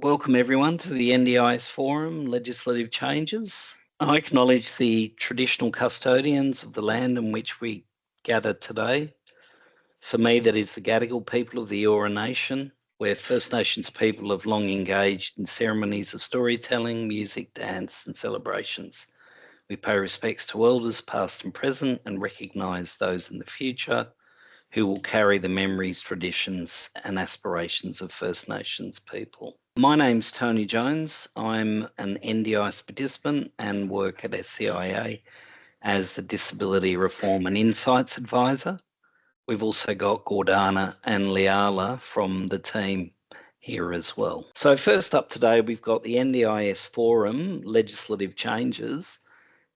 Welcome everyone to the NDIS Forum, Legislative Changes. I acknowledge the traditional custodians of the land in which we gather today. For me, that is the Gadigal people of the Eora Nation, where First Nations people have long engaged in ceremonies of storytelling, music, dance and celebrations. We pay respects to elders past and present and recognise those in the future who will carry the memories, traditions and aspirations of First Nations people. My name's Tony Jones. I'm an NDIS participant and work at SCIA as the Disability Reform and Insights Advisor. We've also got Gordana and Liala from the team here as well. So first up today, we've got the NDIS Forum, Legislative Changes,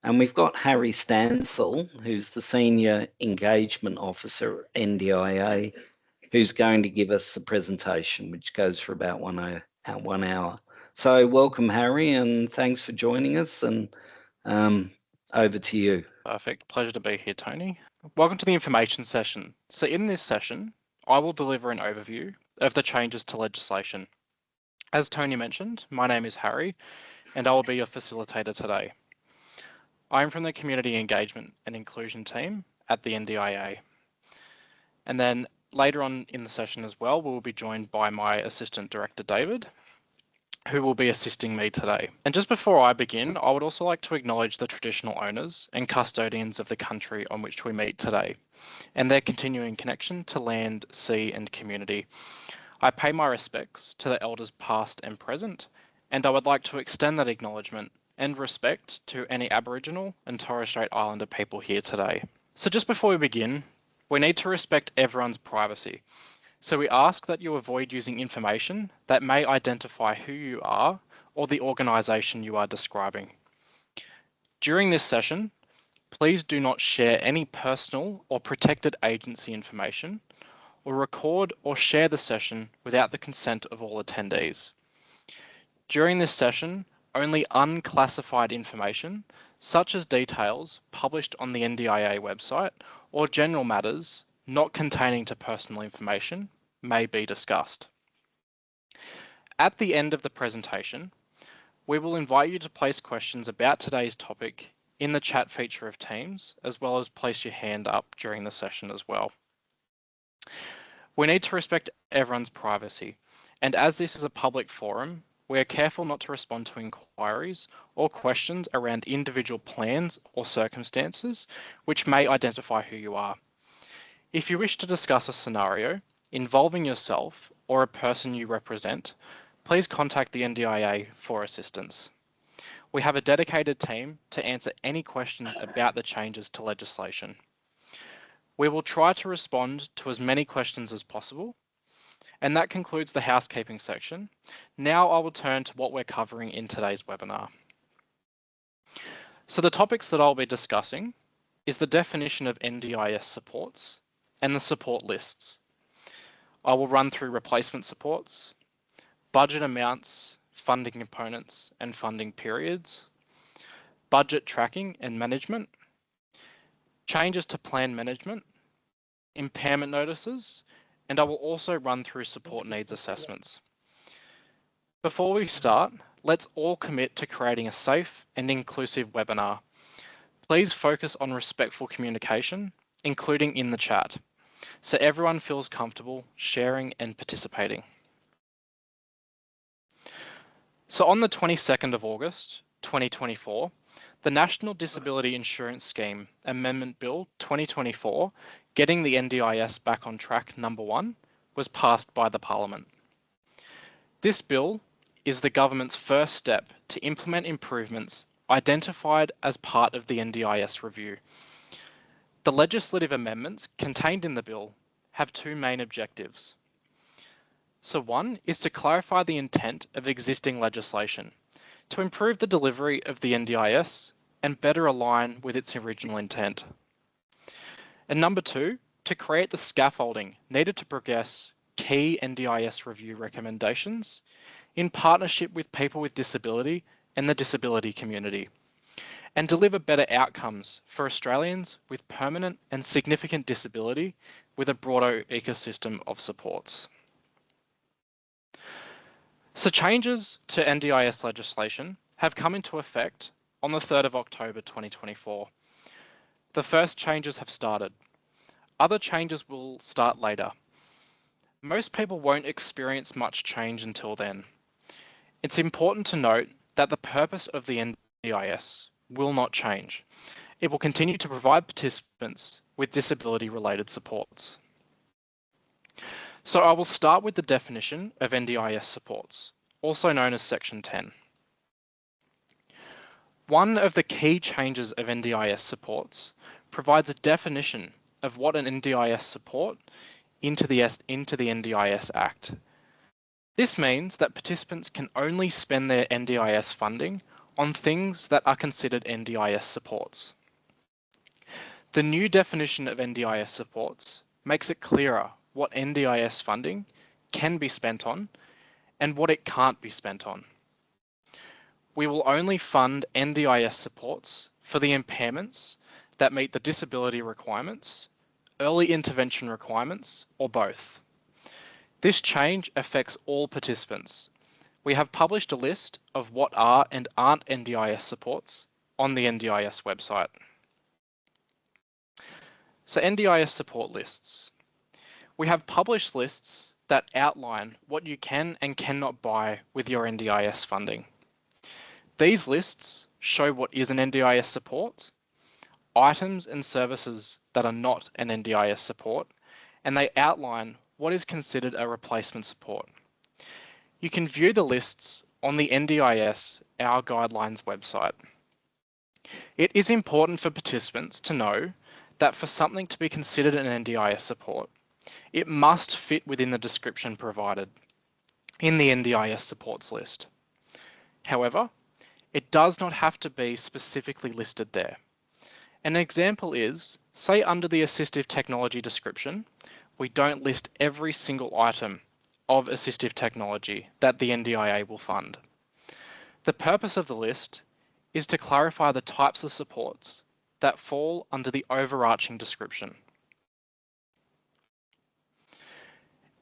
and we've got Harry Stansell, who's the Senior Engagement Officer at NDIA, who's going to give us the presentation, which goes for about 1 hour. So welcome, Harry, and thanks for joining us, and over to you. Perfect. Pleasure to be here, Tony. Welcome to the information session. So in this session, I will deliver an overview of the changes to legislation. As Tony mentioned, my name is Harry, and I will be your facilitator today. I'm from the Community Engagement and Inclusion team at the NDIA. And then later on in the session as well, we'll be joined by my Assistant Director, David, who will be assisting me today. And just before I begin, I would also like to acknowledge the traditional owners and custodians of the country on which we meet today, and their continuing connection to land, sea and community. I pay my respects to the elders past and present, and I would like to extend that acknowledgement and respect to any Aboriginal and Torres Strait Islander people here today. So just before we begin, we need to respect everyone's privacy. So we ask that you avoid using information that may identify who you are or the organisation you are describing. During this session, please do not share any personal or protected agency information or record or share the session without the consent of all attendees. During this session, only unclassified information, such as details published on the NDIA website or general matters not containing to personal information, may be discussed. At the end of the presentation, we will invite you to place questions about today's topic in the chat feature of Teams, as well as place your hand up during the session as well. We need to respect everyone's privacy, and as this is a public forum, we are careful not to respond to inquiries or questions around individual plans or circumstances which may identify who you are. If you wish to discuss a scenario involving yourself or a person you represent, please contact the NDIA for assistance. We have a dedicated team to answer any questions about the changes to legislation. We will try to respond to as many questions as possible. And that concludes the housekeeping section. Now I will turn to what we're covering in today's webinar. So the topics that I'll be discussing is the definition of NDIS supports and the support lists. I will run through replacement supports, budget amounts, funding components and funding periods, budget tracking and management, changes to plan management, impairment notices, and I will also run through support needs assessments. Before we start, let's all commit to creating a safe and inclusive webinar. Please focus on respectful communication, including in the chat, so everyone feels comfortable sharing and participating. So on the 22nd of August, 2024, the National Disability Insurance Scheme Amendment Bill 2024, Getting the NDIS Back on Track number 1, was passed by the Parliament. This bill is the government's first step to implement improvements identified as part of the NDIS review. The legislative amendments contained in the bill have two main objectives. So one is to clarify the intent of existing legislation, to improve the delivery of the NDIS and better align with its original intent. And number two, to create the scaffolding needed to progress key NDIS review recommendations in partnership with people with disability and the disability community, and deliver better outcomes for Australians with permanent and significant disability with a broader ecosystem of supports. So changes to NDIS legislation have come into effect on the 3rd of October 2024. The first changes have started. Other changes will start later. Most people won't experience much change until then. It's important to note that the purpose of the NDIS will not change. It will continue to provide participants with disability-related supports. So I will start with the definition of NDIS supports, also known as Section 10. One of the key changes of NDIS supports provides a definition of what an NDIS support into the NDIS Act. This means that participants can only spend their NDIS funding on things that are considered NDIS supports. The new definition of NDIS supports makes it clearer what NDIS funding can be spent on and what it can't be spent on. We will only fund NDIS supports for the impairments that meet the disability requirements, early intervention requirements, or both. This change affects all participants. We have published a list of what are and aren't NDIS supports on the NDIS website. So NDIS support lists. We have published lists that outline what you can and cannot buy with your NDIS funding. These lists show what is an NDIS support, items and services that are not an NDIS support, and they outline what is considered a replacement support. You can view the lists on the NDIS Our Guidelines website. It is important for participants to know that for something to be considered an NDIS support, it must fit within the description provided in the NDIS supports list. However, it does not have to be specifically listed there. An example is, say under the assistive technology description, we don't list every single item of assistive technology that the NDIA will fund. The purpose of the list is to clarify the types of supports that fall under the overarching description.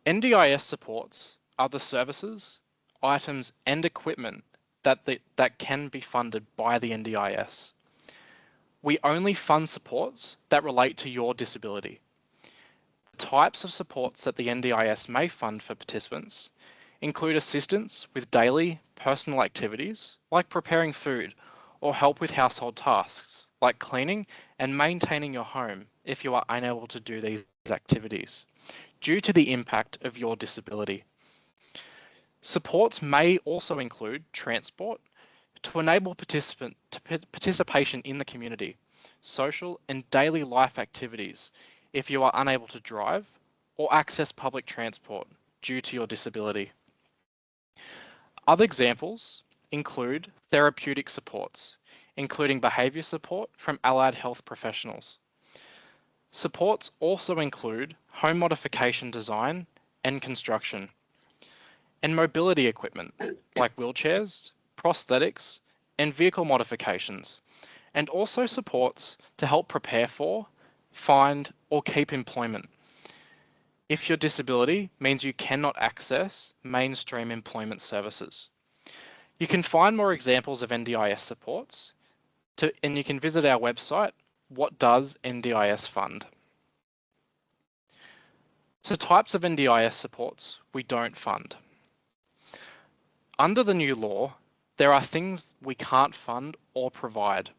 NDIS supports are the services, items, and equipment that can be funded by the NDIS. We only fund supports that relate to your disability. The types of supports that the NDIS may fund for participants include assistance with daily personal activities like preparing food or help with household tasks like cleaning and maintaining your home if you are unable to do these activities due to the impact of your disability. Supports may also include transport to enable participation in the community, social and daily life activities if you are unable to drive or access public transport due to your disability. Other examples include therapeutic supports, including behaviour support from allied health professionals. Supports also include home modification design and construction, and mobility equipment like wheelchairs, prosthetics, and vehicle modifications, and also supports to help prepare for, find, or keep employment if your disability means you cannot access mainstream employment services. You can find more examples of NDIS supports, and you can visit our website, What Does NDIS Fund? So types of NDIS supports we don't fund. Under the new law, there are things we can't fund or provide.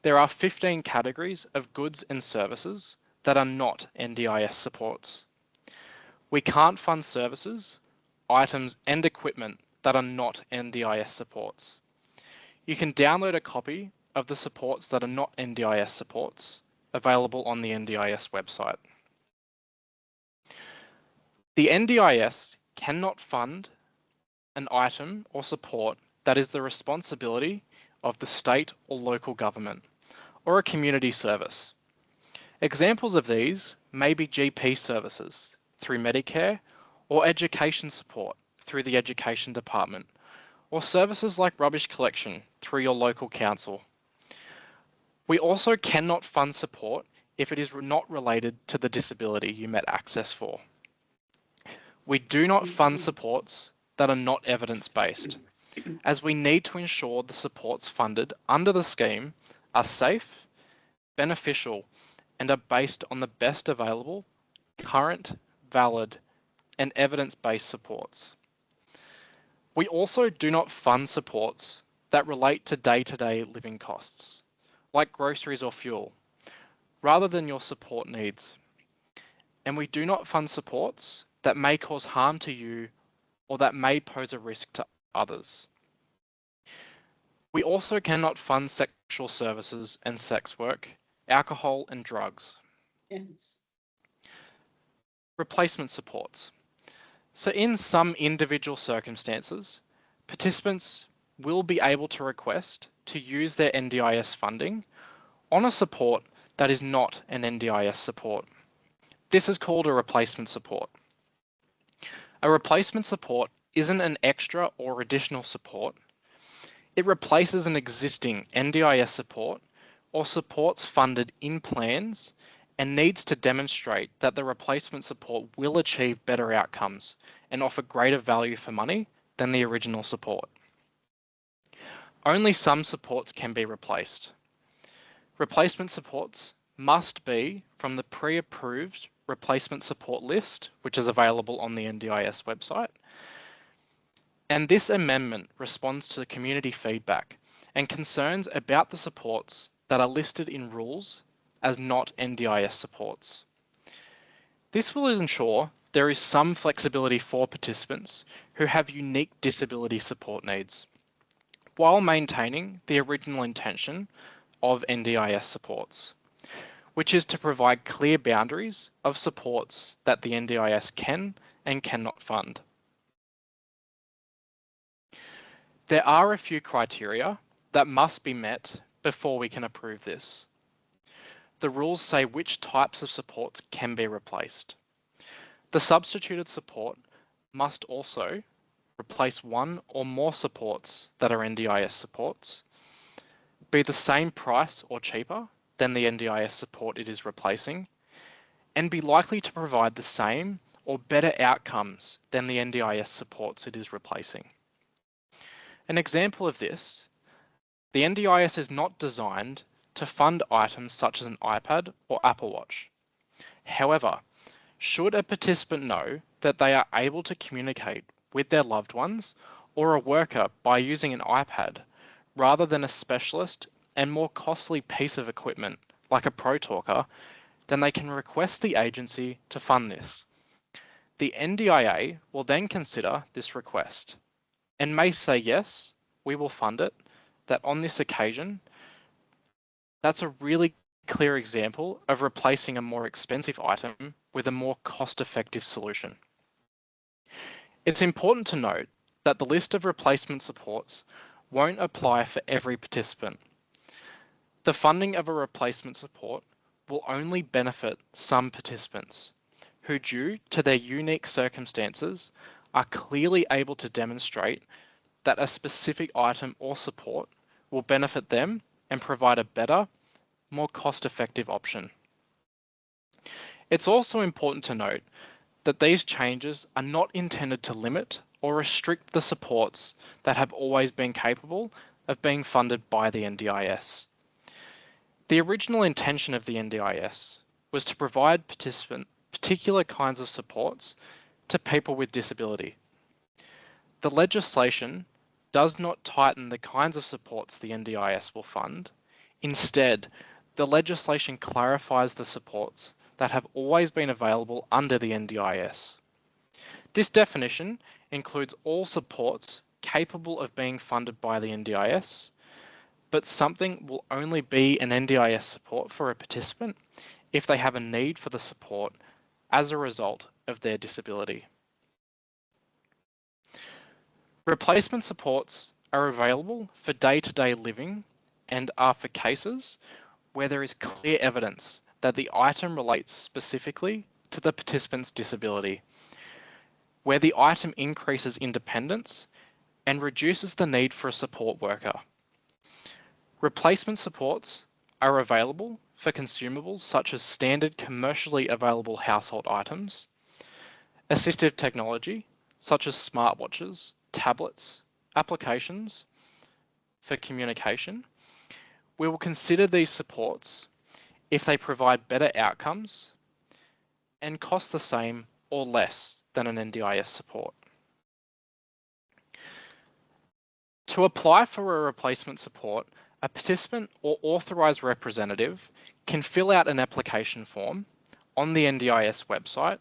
There are 15 categories of goods and services that are not NDIS supports. We can't fund services, items, and equipment that are not NDIS supports. You can download a copy of the supports that are not NDIS supports available on the NDIS website. The NDIS cannot fund an item or support that is the responsibility of the state or local government or a community service. Examples of these may be GP services through Medicare or education support through the Education Department, or services like rubbish collection through your local council. We also cannot fund support if it is not related to the disability you met access for. We do not fund supports that are not evidence-based, as we need to ensure the supports funded under the scheme are safe, beneficial, and are based on the best available, current, valid, and evidence-based supports. We also do not fund supports that relate to day-to-day living costs, like groceries or fuel, rather than your support needs. And we do not fund supports that may cause harm to you or that may pose a risk to others. We also cannot fund sexual services and sex work, alcohol and drugs. Yes. Replacement supports. So in some individual circumstances, participants will be able to request to use their NDIS funding on a support that is not an NDIS support. This is called a replacement support. A replacement support isn't an extra or additional support. It replaces an existing NDIS support or supports funded in plans and needs to demonstrate that the replacement support will achieve better outcomes and offer greater value for money than the original support. Only some supports can be replaced. Replacement supports must be from the pre-approved replacement support list, which is available on the NDIS website. And this amendment responds to the community feedback and concerns about the supports that are listed in rules as not NDIS supports. This will ensure there is some flexibility for participants who have unique disability support needs, while maintaining the original intention of NDIS supports, which is to provide clear boundaries of supports that the NDIS can and cannot fund. There are a few criteria that must be met before we can approve this. The rules say which types of supports can be replaced. The substituted support must also replace one or more supports that are NDIS supports, be the same price or cheaper than the NDIS support it is replacing, and be likely to provide the same or better outcomes than the NDIS supports it is replacing. An example of this, the NDIS is not designed to fund items such as an iPad or Apple Watch. However, should a participant know that they are able to communicate with their loved ones or a worker by using an iPad rather than a specialist and more costly piece of equipment like a Pro Talker, then they can request the agency to fund this. The NDIA will then consider this request and may say, yes, we will fund it, that on this occasion, that's a really clear example of replacing a more expensive item with a more cost-effective solution. It's important to note that the list of replacement supports won't apply for every participant. The funding of a replacement support will only benefit some participants who, due to their unique circumstances, are clearly able to demonstrate that a specific item or support will benefit them and provide a better, more cost-effective option. It's also important to note that these changes are not intended to limit or restrict the supports that have always been capable of being funded by the NDIS. The original intention of the NDIS was to provide particular kinds of supports to people with disability. The legislation does not tighten the kinds of supports the NDIS will fund. Instead, the legislation clarifies the supports that have always been available under the NDIS. This definition includes all supports capable of being funded by the NDIS, but something will only be an NDIS support for a participant if they have a need for the support as a result of their disability. Replacement supports are available for day-to-day living and are for cases where there is clear evidence that the item relates specifically to the participant's disability, where the item increases independence and reduces the need for a support worker. Replacement supports are available for consumables such as standard commercially available household items, assistive technology such as smartwatches, tablets, applications for communication, we will consider these supports if they provide better outcomes and cost the same or less than an NDIS support. To apply for a replacement support, a participant or authorised representative can fill out an application form on the NDIS website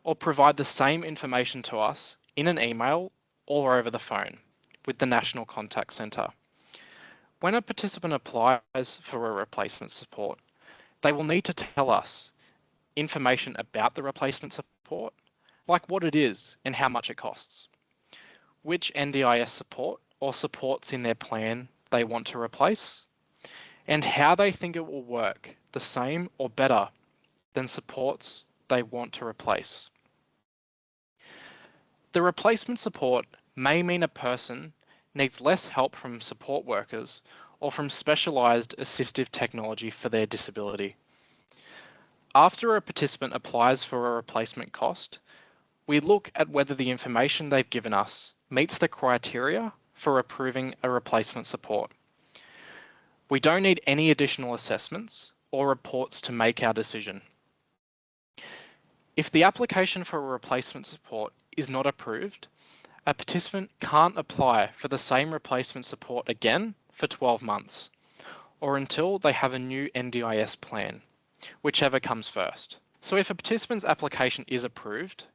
or provide the same information to us in an email or over the phone with the National Contact Centre. When a participant applies for a replacement support, they will need to tell us information about the replacement support, like what it is and how much it costs, which NDIS support or supports in their plan they want to replace, and how they think it will work the same or better than supports they want to replace. The replacement support may mean a person needs less help from support workers or from specialised assistive technology for their disability. After a participant applies for a replacement cost, we look at whether the information they've given us meets the criteria for approving a replacement support. We don't need any additional assessments or reports to make our decision. If the application for a replacement support is not approved, a participant can't apply for the same replacement support again for 12 months, or until they have a new NDIS plan, whichever comes first. So if a participant's application is approved,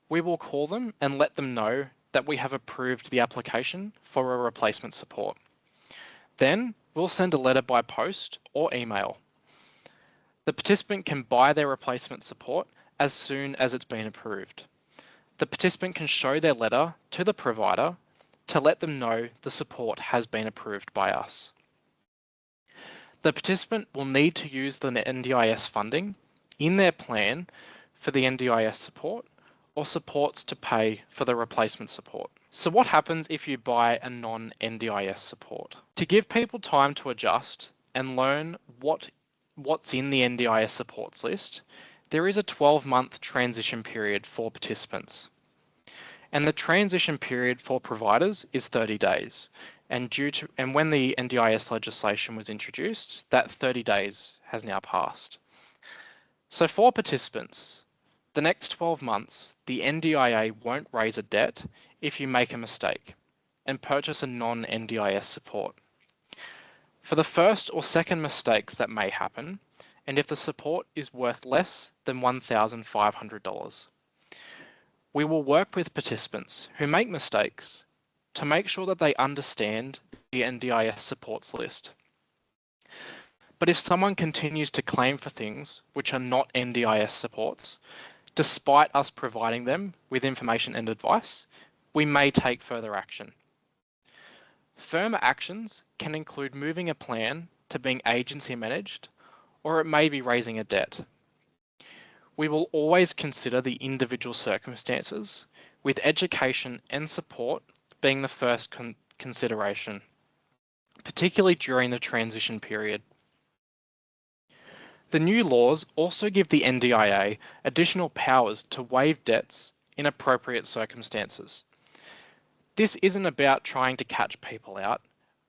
we will call them and let them know that we have approved the application for a replacement support. Then we'll send a letter by post or email. The participant can buy their replacement support as soon as it's been approved. The participant can show their letter to the provider to let them know the support has been approved by us. The participant will need to use the NDIS funding in their plan for the NDIS support or supports to pay for the replacement support. So what happens if you buy a non-NDIS support? To give people time to adjust and learn what's in the NDIS supports list, there is a 12-month transition period for participants. And the transition period for providers is 30 days. And when the NDIS legislation was introduced, that 30 days has now passed. So for participants, the next 12 months, the NDIA won't raise a debt if you make a mistake and purchase a non-NDIS support. For the first or second mistakes that may happen, and if the support is worth less than $1,500, we will work with participants who make mistakes to make sure that they understand the NDIS supports list. But if someone continues to claim for things which are not NDIS supports, despite us providing them with information and advice, we may take further action. Firmer actions can include moving a plan to being agency managed, or it may be raising a debt. We will always consider the individual circumstances, with education and support being the first consideration, particularly during the transition period. The new laws also give the NDIA additional powers to waive debts in appropriate circumstances. This isn't about trying to catch people out.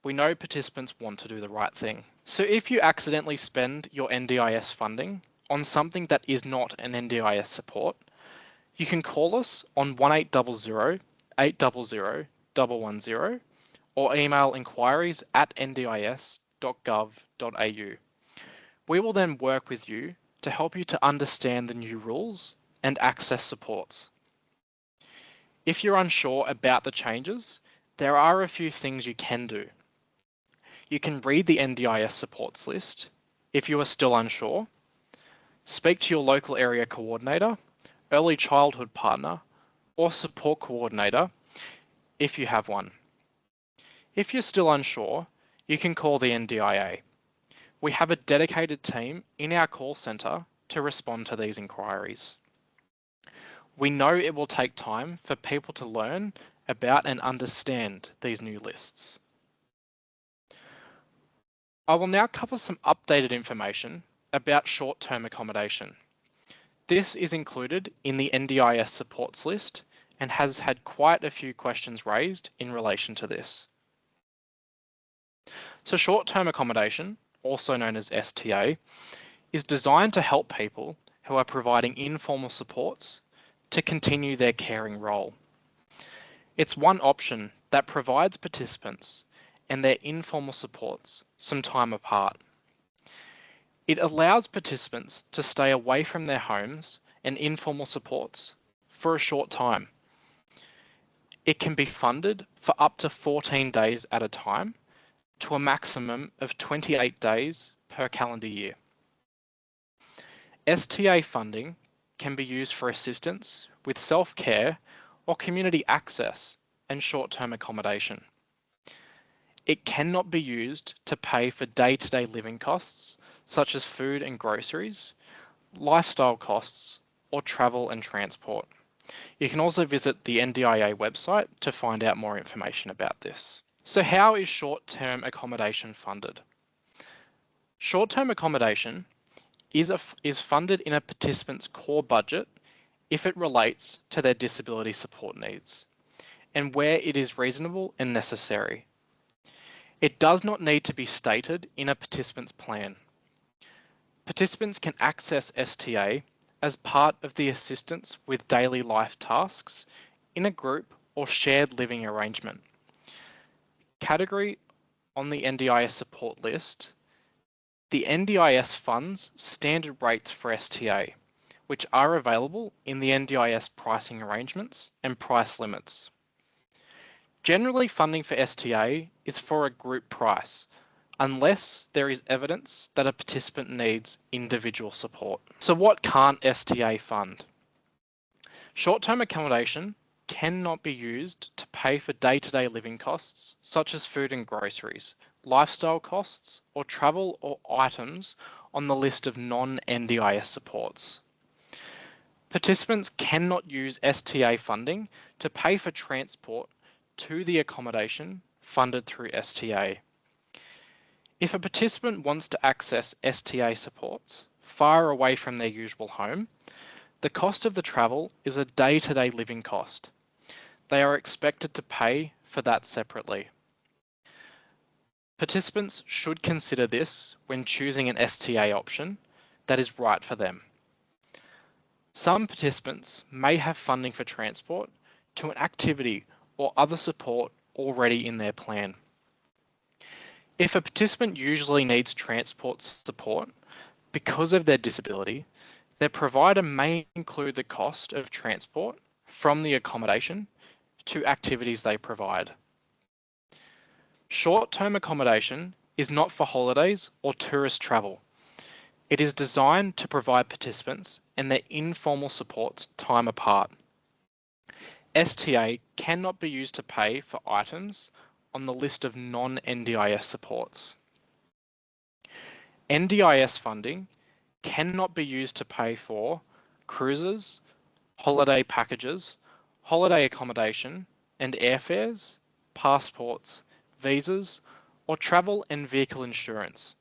We know participants want to do the right thing. So if you accidentally spend your NDIS funding on something that is not an NDIS support, you can call us on 1800 800 110 or email inquiries@ndis.gov.au. We will then work with you to help you to understand the new rules and access supports. If you're unsure about the changes, there are a few things you can do. You can read the NDIS supports list if you are still unsure, speak to your local area coordinator, early childhood partner, or support coordinator if you have one. If you're still unsure, you can call the NDIA. We have a dedicated team in our call centre to respond to these inquiries. We know it will take time for people to learn about and understand these new lists. I will now cover some updated information about short-term accommodation. This is included in the NDIS supports list and has had quite a few questions raised in relation to this. So short-term accommodation, also known as STA, is designed to help people who are providing informal supports to continue their caring role. It's one option that provides participants and their informal supports some time apart. It allows participants to stay away from their homes and informal supports for a short time. It can be funded for up to 14 days at a time to a maximum of 28 days per calendar year. STA funding can be used for assistance with self-care or community access and short-term accommodation. It cannot be used to pay for day-to-day living costs such as food and groceries, lifestyle costs, or travel and transport. You can also visit the NDIA website to find out more information about this. So how is short-term accommodation funded? Short-term accommodation is funded in a participant's core budget if it relates to their disability support needs and where it is reasonable and necessary. It does not need to be stated in a participant's plan. Participants can access STA as part of the assistance with daily life tasks in a group or shared living arrangement. Category on the NDIS support list, the NDIS funds standard rates for STA, which are available in the NDIS pricing arrangements and price limits. Generally, funding for STA is for a group price, unless there is evidence that a participant needs individual support. So what can't STA fund? Short-term accommodation cannot be used to pay for day-to-day living costs, such as food and groceries, lifestyle costs, or travel or items on the list of non-NDIS supports. Participants cannot use STA funding to pay for transport to the accommodation funded through STA. If a participant wants to access STA supports far away from their usual home, the cost of the travel is a day-to-day living cost. They are expected to pay for that separately. Participants should consider this when choosing an STA option that is right for them. Some participants may have funding for transport to an activity or other support already in their plan. If a participant usually needs transport support because of their disability, their provider may include the cost of transport from the accommodation to activities they provide. Short-term accommodation is not for holidays or tourist travel. It is designed to provide participants and their informal supports time apart. STA cannot be used to pay for items on the list of non-NDIS supports. NDIS funding cannot be used to pay for cruises, holiday packages, holiday accommodation and airfares, passports, visas, or travel and vehicle insurance.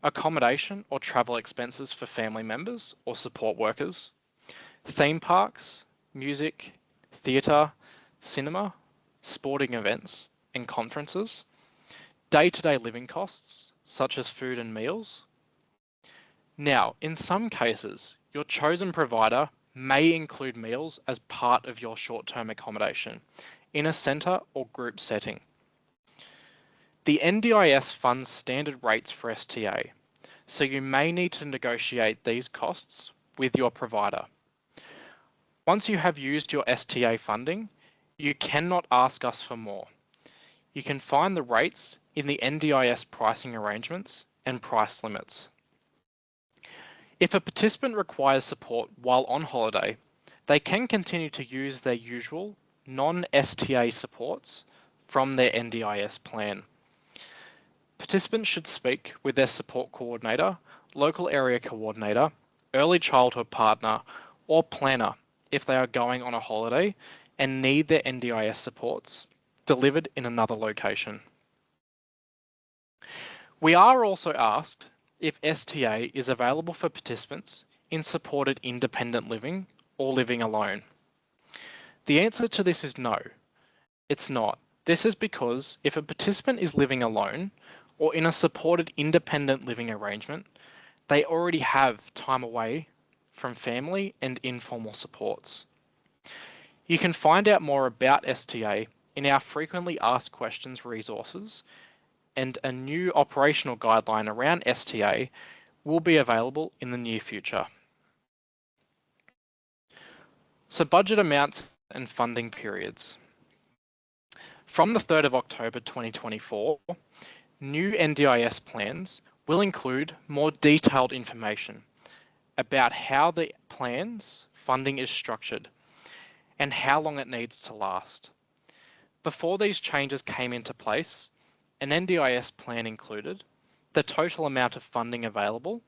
Accommodation or travel expenses for family members or support workers, theme parks, music, theatre, cinema, sporting events and conferences, day-to-day living costs such as food and meals. Now, in some cases, your chosen provider may include meals as part of your short-term accommodation in a centre or group setting. The NDIS funds standard rates for STA, so you may need to negotiate these costs with your provider. Once you have used your STA funding, you cannot ask us for more. You can find the rates in the NDIS pricing arrangements and price limits. If a participant requires support while on holiday, they can continue to use their usual non-STA supports from their NDIS plan. Participants should speak with their support coordinator, local area coordinator, early childhood partner, or planner if they are going on a holiday and need their NDIS supports delivered in another location. We are also asked if STA is available for participants in supported independent living or living alone. The answer to this is no, it's not. This is because if a participant is living alone or in a supported independent living arrangement, they already have time away from family and informal supports. You can find out more about STA in our frequently asked questions resources, and a new operational guideline around STA will be available in the near future. So budget amounts and funding periods. From the 3rd of October 2024, new NDIS plans will include more detailed information about how the plan's funding is structured and how long it needs to last. Before these changes came into place, an NDIS plan included the total amount of funding available,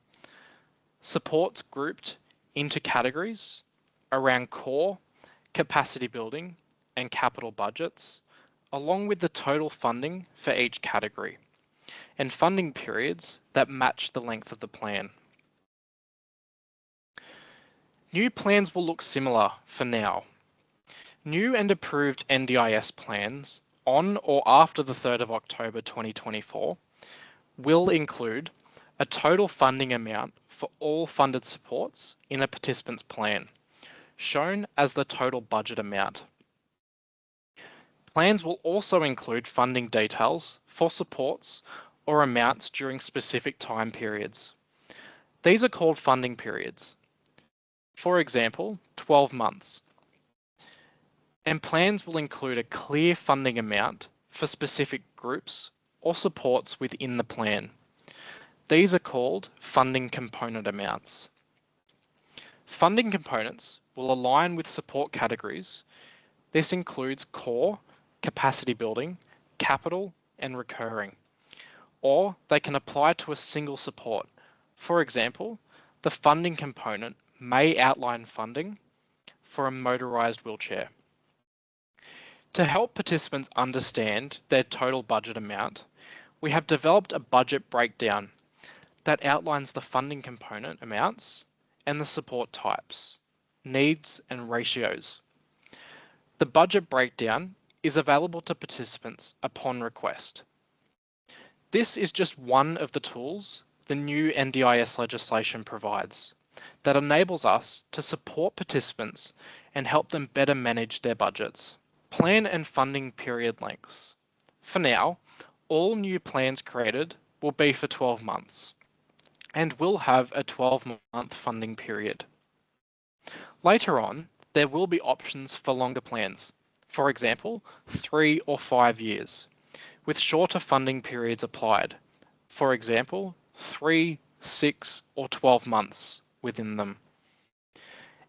supports grouped into categories around core, capacity building, and capital budgets, along with the total funding for each category, and funding periods that match the length of the plan. New plans will look similar for now. New and approved NDIS plans on or after the 3rd of October 2024 will include a total funding amount for all funded supports in a participant's plan, shown as the total budget amount. Plans will also include funding details for supports or amounts during specific time periods. These are called funding periods. For example, 12 months. And plans will include a clear funding amount for specific groups or supports within the plan. These are called funding component amounts. Funding components will align with support categories. This includes core, capacity building, capital, and recurring. Or they can apply to a single support. For example, the funding component may outline funding for a motorised wheelchair. To help participants understand their total budget amount, we have developed a budget breakdown that outlines the funding component amounts and the support types, needs, and ratios. The budget breakdown is available to participants upon request. This is just one of the tools the new NDIS legislation provides that enables us to support participants and help them better manage their budgets. Plan and funding period lengths. For now, all new plans created will be for 12 months and will have a 12-month funding period. Later on, there will be options for longer plans, for example, 3 or 5 years, with shorter funding periods applied, for example, 3, 6, or 12 months within them.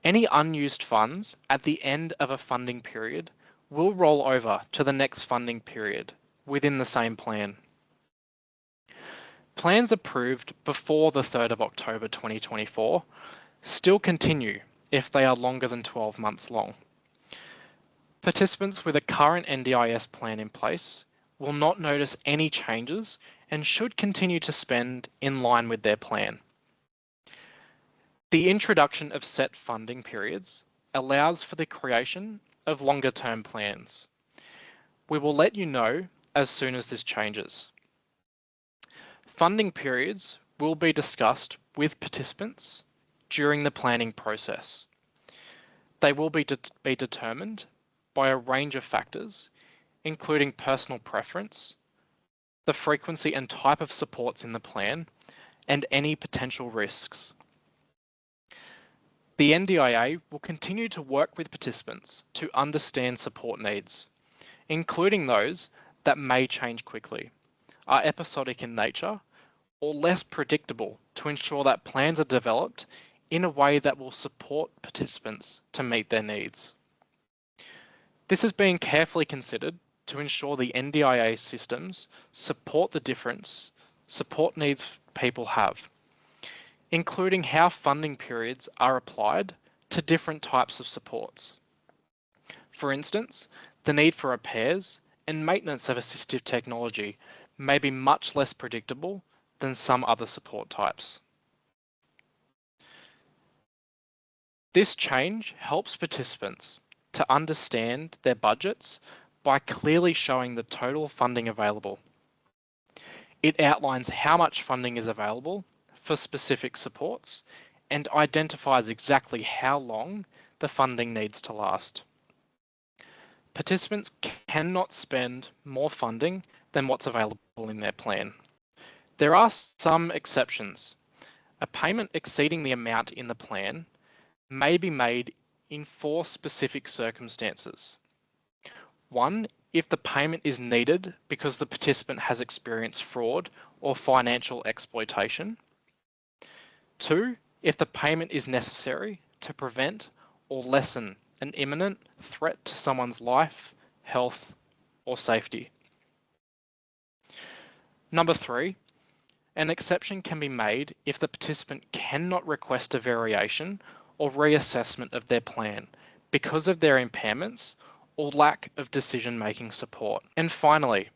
Any unused funds at the end of a funding period will roll over to the next funding period within the same plan. Plans approved before the 3rd of October 2024 still continue if they are longer than 12 months long. Participants with a current NDIS plan in place will not notice any changes and should continue to spend in line with their plan. The introduction of set funding periods allows for the creation of longer-term plans. We will let you know as soon as this changes. Funding periods will be discussed with participants during the planning process. They will be determined by a range of factors, including personal preference, the frequency and type of supports in the plan, and any potential risks. The NDIA will continue to work with participants to understand support needs, including those that may change quickly, are episodic in nature, or less predictable, to ensure that plans are developed in a way that will support participants to meet their needs. This is being carefully considered to ensure the NDIA systems support the different support needs people have, including how funding periods are applied to different types of supports. For instance, the need for repairs and maintenance of assistive technology may be much less predictable than some other support types. This change helps participants to understand their budgets by clearly showing the total funding available. It outlines how much funding is available for specific supports and identifies exactly how long the funding needs to last. Participants cannot spend more funding than what's available in their plan. There are some exceptions. A payment exceeding the amount in the plan may be made in 4 specific circumstances. 1, if the payment is needed because the participant has experienced fraud or financial exploitation. 2, if the payment is necessary to prevent or lessen an imminent threat to someone's life, health, or safety. Number 3, an exception can be made if the participant cannot request a variation or reassessment of their plan because of their impairments or lack of decision-making support. And finally,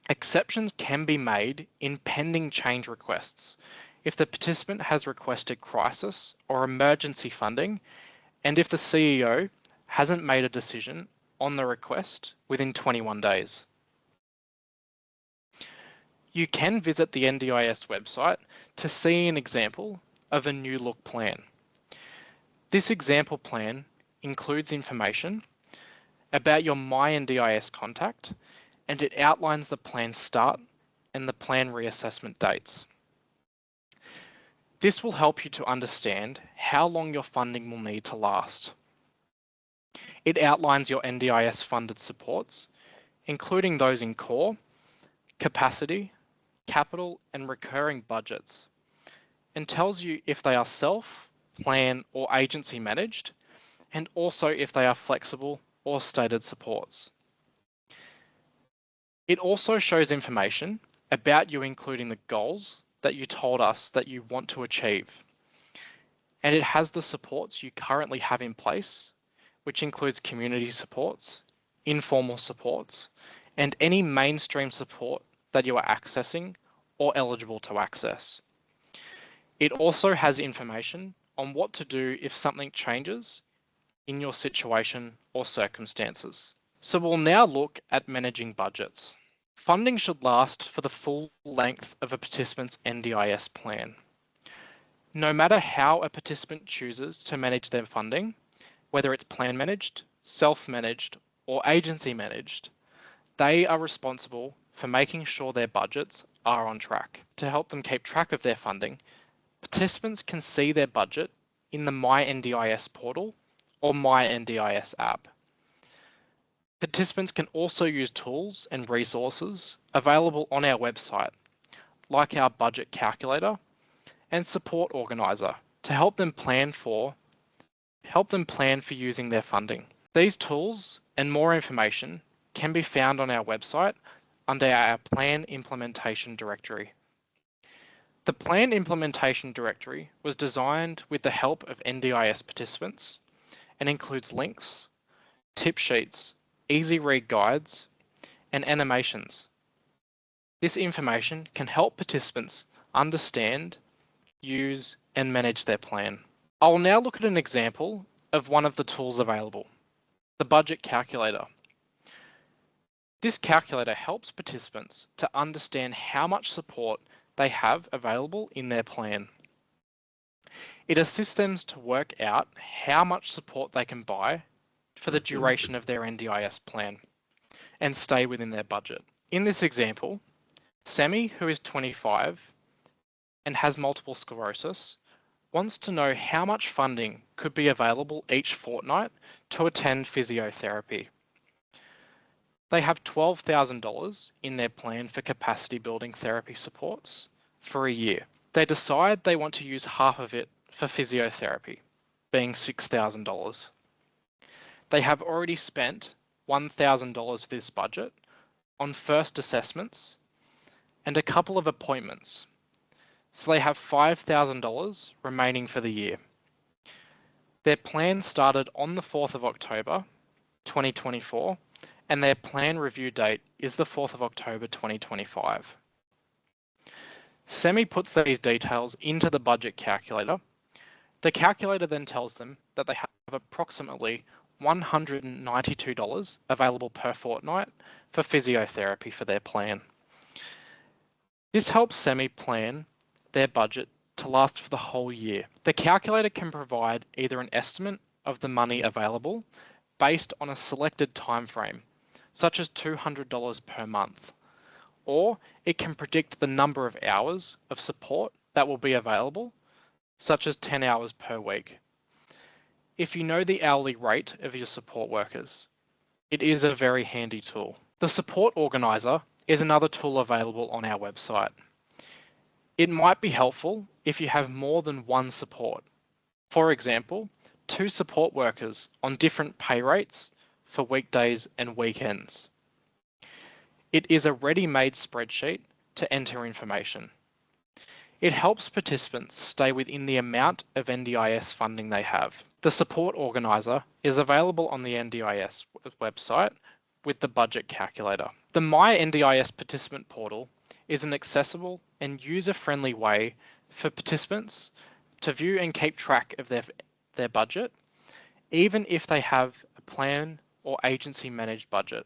exceptions can be made in pending change requests if the participant has requested crisis or emergency funding and if the CEO hasn't made a decision on the request within 21 days. You can visit the NDIS website to see an example of a new look plan. This example plan includes information about your My NDIS contact, and it outlines the plan start and the plan reassessment dates. This will help you to understand how long your funding will need to last. It outlines your NDIS funded supports, including those in core, capacity, capital, and recurring budgets, and tells you if they are self, plan, or agency managed, and also if they are flexible or stated supports. It also shows information about you including the goals that you told us that you want to achieve. And it has the supports you currently have in place, which includes community supports, informal supports, and any mainstream support that you are accessing or eligible to access. It also has information on what to do if something changes in your situation or circumstances. So we'll now look at managing budgets. Funding should last for the full length of a participant's NDIS plan. No matter how a participant chooses to manage their funding, whether it's plan managed, self-managed, or agency managed, they are responsible for making sure their budgets are on track. To help them keep track of their funding, participants can see their budget in the My NDIS portal or My NDIS app. Participants can also use tools and resources available on our website, like our budget calculator and support organizer, to help them plan for using their funding. These tools and more information can be found on our website under our Plan Implementation Directory. The Plan Implementation Directory was designed with the help of NDIS participants and includes links, tip sheets, easy read guides, and animations. This information can help participants understand, use, and manage their plan. I will now look at an example of one of the tools available, the budget calculator. This calculator helps participants to understand how much support they have available in their plan. It assists them to work out how much support they can buy for the duration of their NDIS plan and stay within their budget. In this example, Sammy, who is 25 and has multiple sclerosis, wants to know how much funding could be available each fortnight to attend physiotherapy. They have $12,000 in their plan for capacity building therapy supports for a year. They decide they want to use half of it for physiotherapy, being $6,000. They have already spent $1,000 of this budget on first assessments and a couple of appointments, so they have $5,000 remaining for the year. Their plan started on the 4th of October 2024, and their plan review date is the 4th of October 2025. Semi puts these details into the budget calculator. The calculator then tells them that they have approximately $192 available per fortnight for physiotherapy for their plan. This helps SEMI plan their budget to last for the whole year. The calculator can provide either an estimate of the money available based on a selected time frame, such as $200 per month, or it can predict the number of hours of support that will be available, such as 10 hours per week. If you know the hourly rate of your support workers, it is a very handy tool. The support organizer is another tool available on our website. It might be helpful if you have more than one support. For example, 2 support workers on different pay rates for weekdays and weekends. It is a ready-made spreadsheet to enter information. It helps participants stay within the amount of NDIS funding they have. The support organizer is available on the NDIS website with the budget calculator. The My NDIS participant portal is an accessible and user-friendly way for participants to view and keep track of their budget, even if they have a plan or agency managed budget.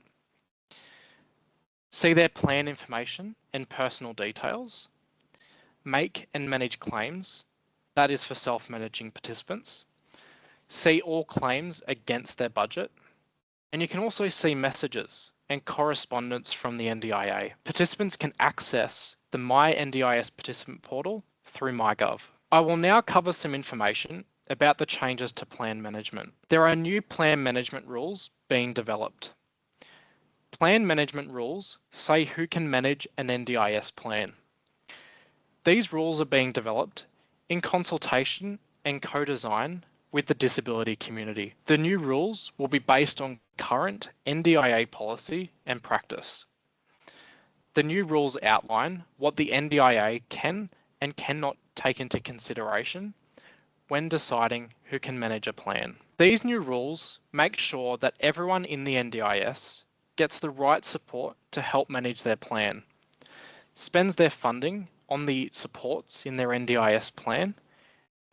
See their plan information and personal details, make and manage claims, that is for self-managing participants, see all claims against their budget, and you can also see messages and correspondence from the NDIA. Participants can access the My NDIS participant portal through MyGov. I will now cover some information about the changes to plan management. There are new plan management rules being developed. Plan management rules say who can manage an NDIS plan. These rules are being developed in consultation and co-design with the disability community. The new rules will be based on current NDIA policy and practice. The new rules outline what the NDIA can and cannot take into consideration when deciding who can manage a plan. These new rules make sure that everyone in the NDIS gets the right support to help manage their plan, spends their funding on the supports in their NDIS plan,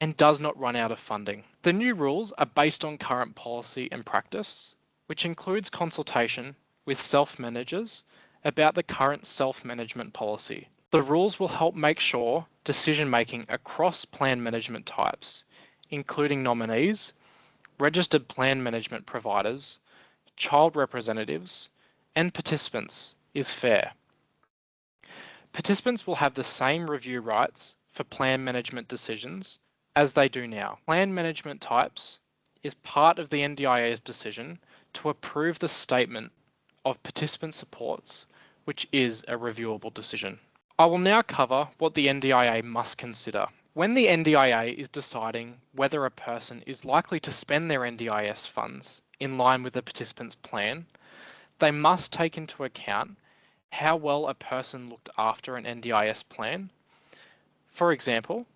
and does not run out of funding. The new rules are based on current policy and practice, which includes consultation with self-managers about the current self-management policy. The rules will help make sure decision-making across plan management types, including nominees, registered plan management providers, child representatives, and participants, is fair. Participants will have the same review rights for plan management decisions as they do now. Plan management types is part of the NDIA's decision to approve the statement of participant supports, which is a reviewable decision. I will now cover what the NDIA must consider. When the NDIA is deciding whether a person is likely to spend their NDIS funds in line with the participant's plan, they must take into account how well a person looked after an NDIS plan. For example,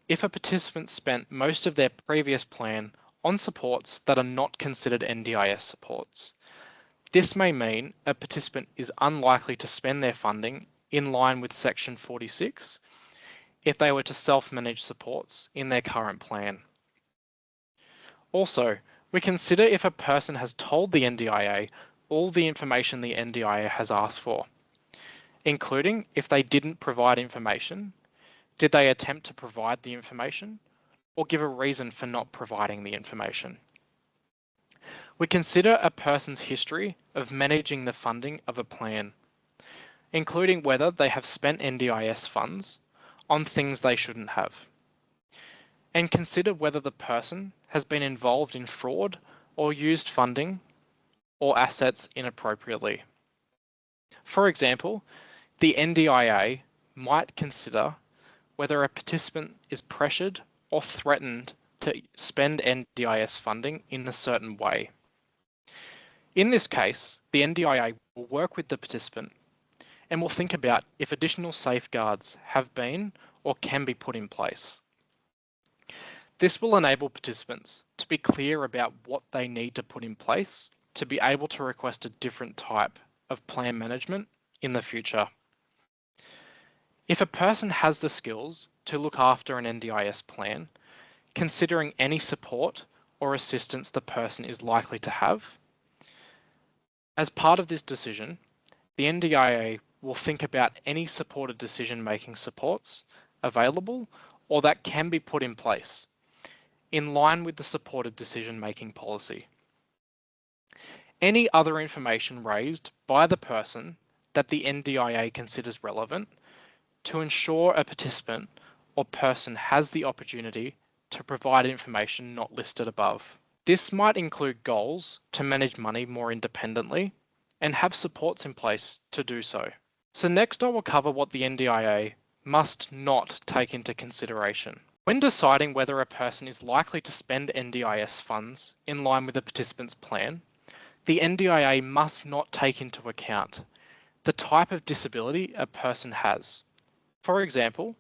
if a participant spent most of their previous plan on supports that are not considered NDIS supports, this may mean a participant is unlikely to spend their funding in line with Section 46 if they were to self-manage supports in their current plan. Also, we consider if a person has told the NDIA all the information the NDIA has asked for, including if they didn't provide information, did they attempt to provide the information, or give a reason for not providing the information. We consider a person's history of managing the funding of a plan, including whether they have spent NDIS funds on things they shouldn't have, and consider whether the person has been involved in fraud or used funding or assets inappropriately. For example, the NDIA might consider whether a participant is pressured or threatened to spend NDIS funding in a certain way. In this case, the NDIA will work with the participant and will think about if additional safeguards have been or can be put in place. This will enable participants to be clear about what they need to put in place to be able to request a different type of plan management in the future. If a person has the skills to look after an NDIS plan, considering any support or assistance the person is likely to have. As part of this decision, the NDIA will think about any supported decision-making supports available or that can be put in place in line with the supported decision-making policy. Any other information raised by the person that the NDIA considers relevant to ensure a participant or person has the opportunity to provide information not listed above. This might include goals to manage money more independently and have supports in place to do so. So next I will cover what the NDIA must not take into consideration. When deciding whether a person is likely to spend NDIS funds in line with a participant's plan, the NDIA must not take into account the type of disability a person has. For example,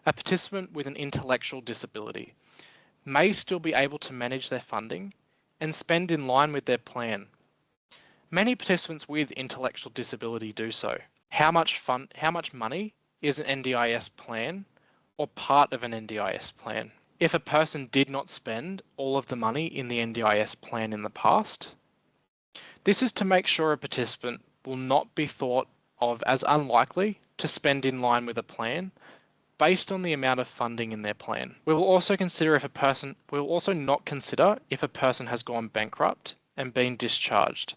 a participant with an intellectual disability may still be able to manage their funding and spend in line with their plan. Many participants with intellectual disability do so. How much money is an NDIS plan or part of an NDIS plan? If a person did not spend all of the money in the NDIS plan in the past, this is to make sure a participant will not be thought of as unlikely to spend in line with a plan based on the amount of funding in their plan. We will also not consider if a person has gone bankrupt and been discharged,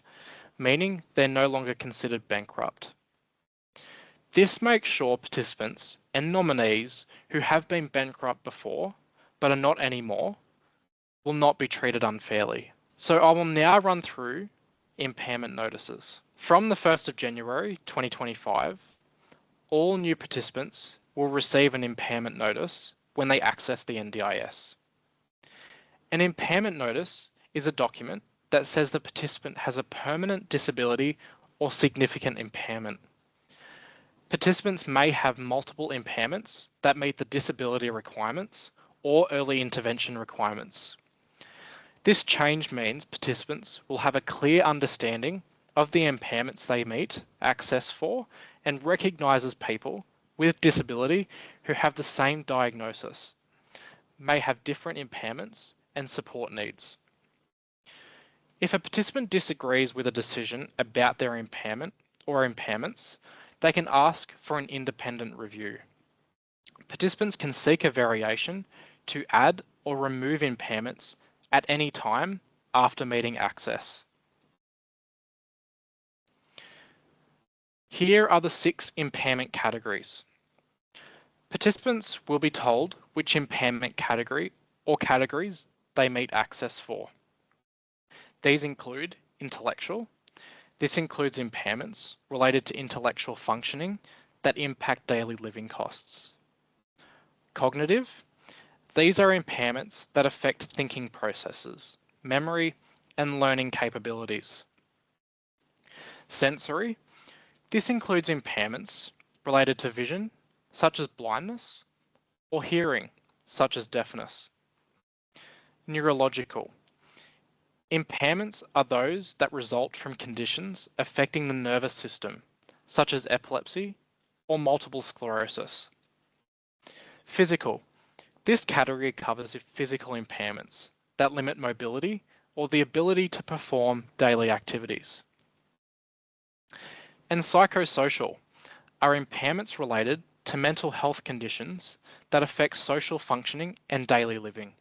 meaning they're no longer considered bankrupt. This makes sure participants and nominees who have been bankrupt before but are not anymore will not be treated unfairly. So I will now run through impairment notices. From the 1st of January 2025, all new participants will receive an impairment notice when they access the NDIS. An impairment notice is a document that says the participant has a permanent disability or significant impairment. Participants may have multiple impairments that meet the disability requirements or early intervention requirements. This change means participants will have a clear understanding of the impairments they meet access for and recognises people with disability who have the same diagnosis, may have different impairments and support needs. If a participant disagrees with a decision about their impairment or impairments, they can ask for an independent review. Participants can seek a variation to add or remove impairments at any time after meeting access. Here are the 6 impairment categories. Participants will be told which impairment category or categories they meet access for. These include intellectual. This includes impairments related to intellectual functioning that impact daily living costs. Cognitive. These are impairments that affect thinking processes, memory, and learning capabilities. Sensory. This includes impairments related to vision, such as blindness, or hearing, such as deafness. Neurological. Impairments are those that result from conditions affecting the nervous system, such as epilepsy or multiple sclerosis. Physical. This category covers physical impairments that limit mobility or the ability to perform daily activities. And psychosocial are impairments related to mental health conditions that affect social functioning and daily living.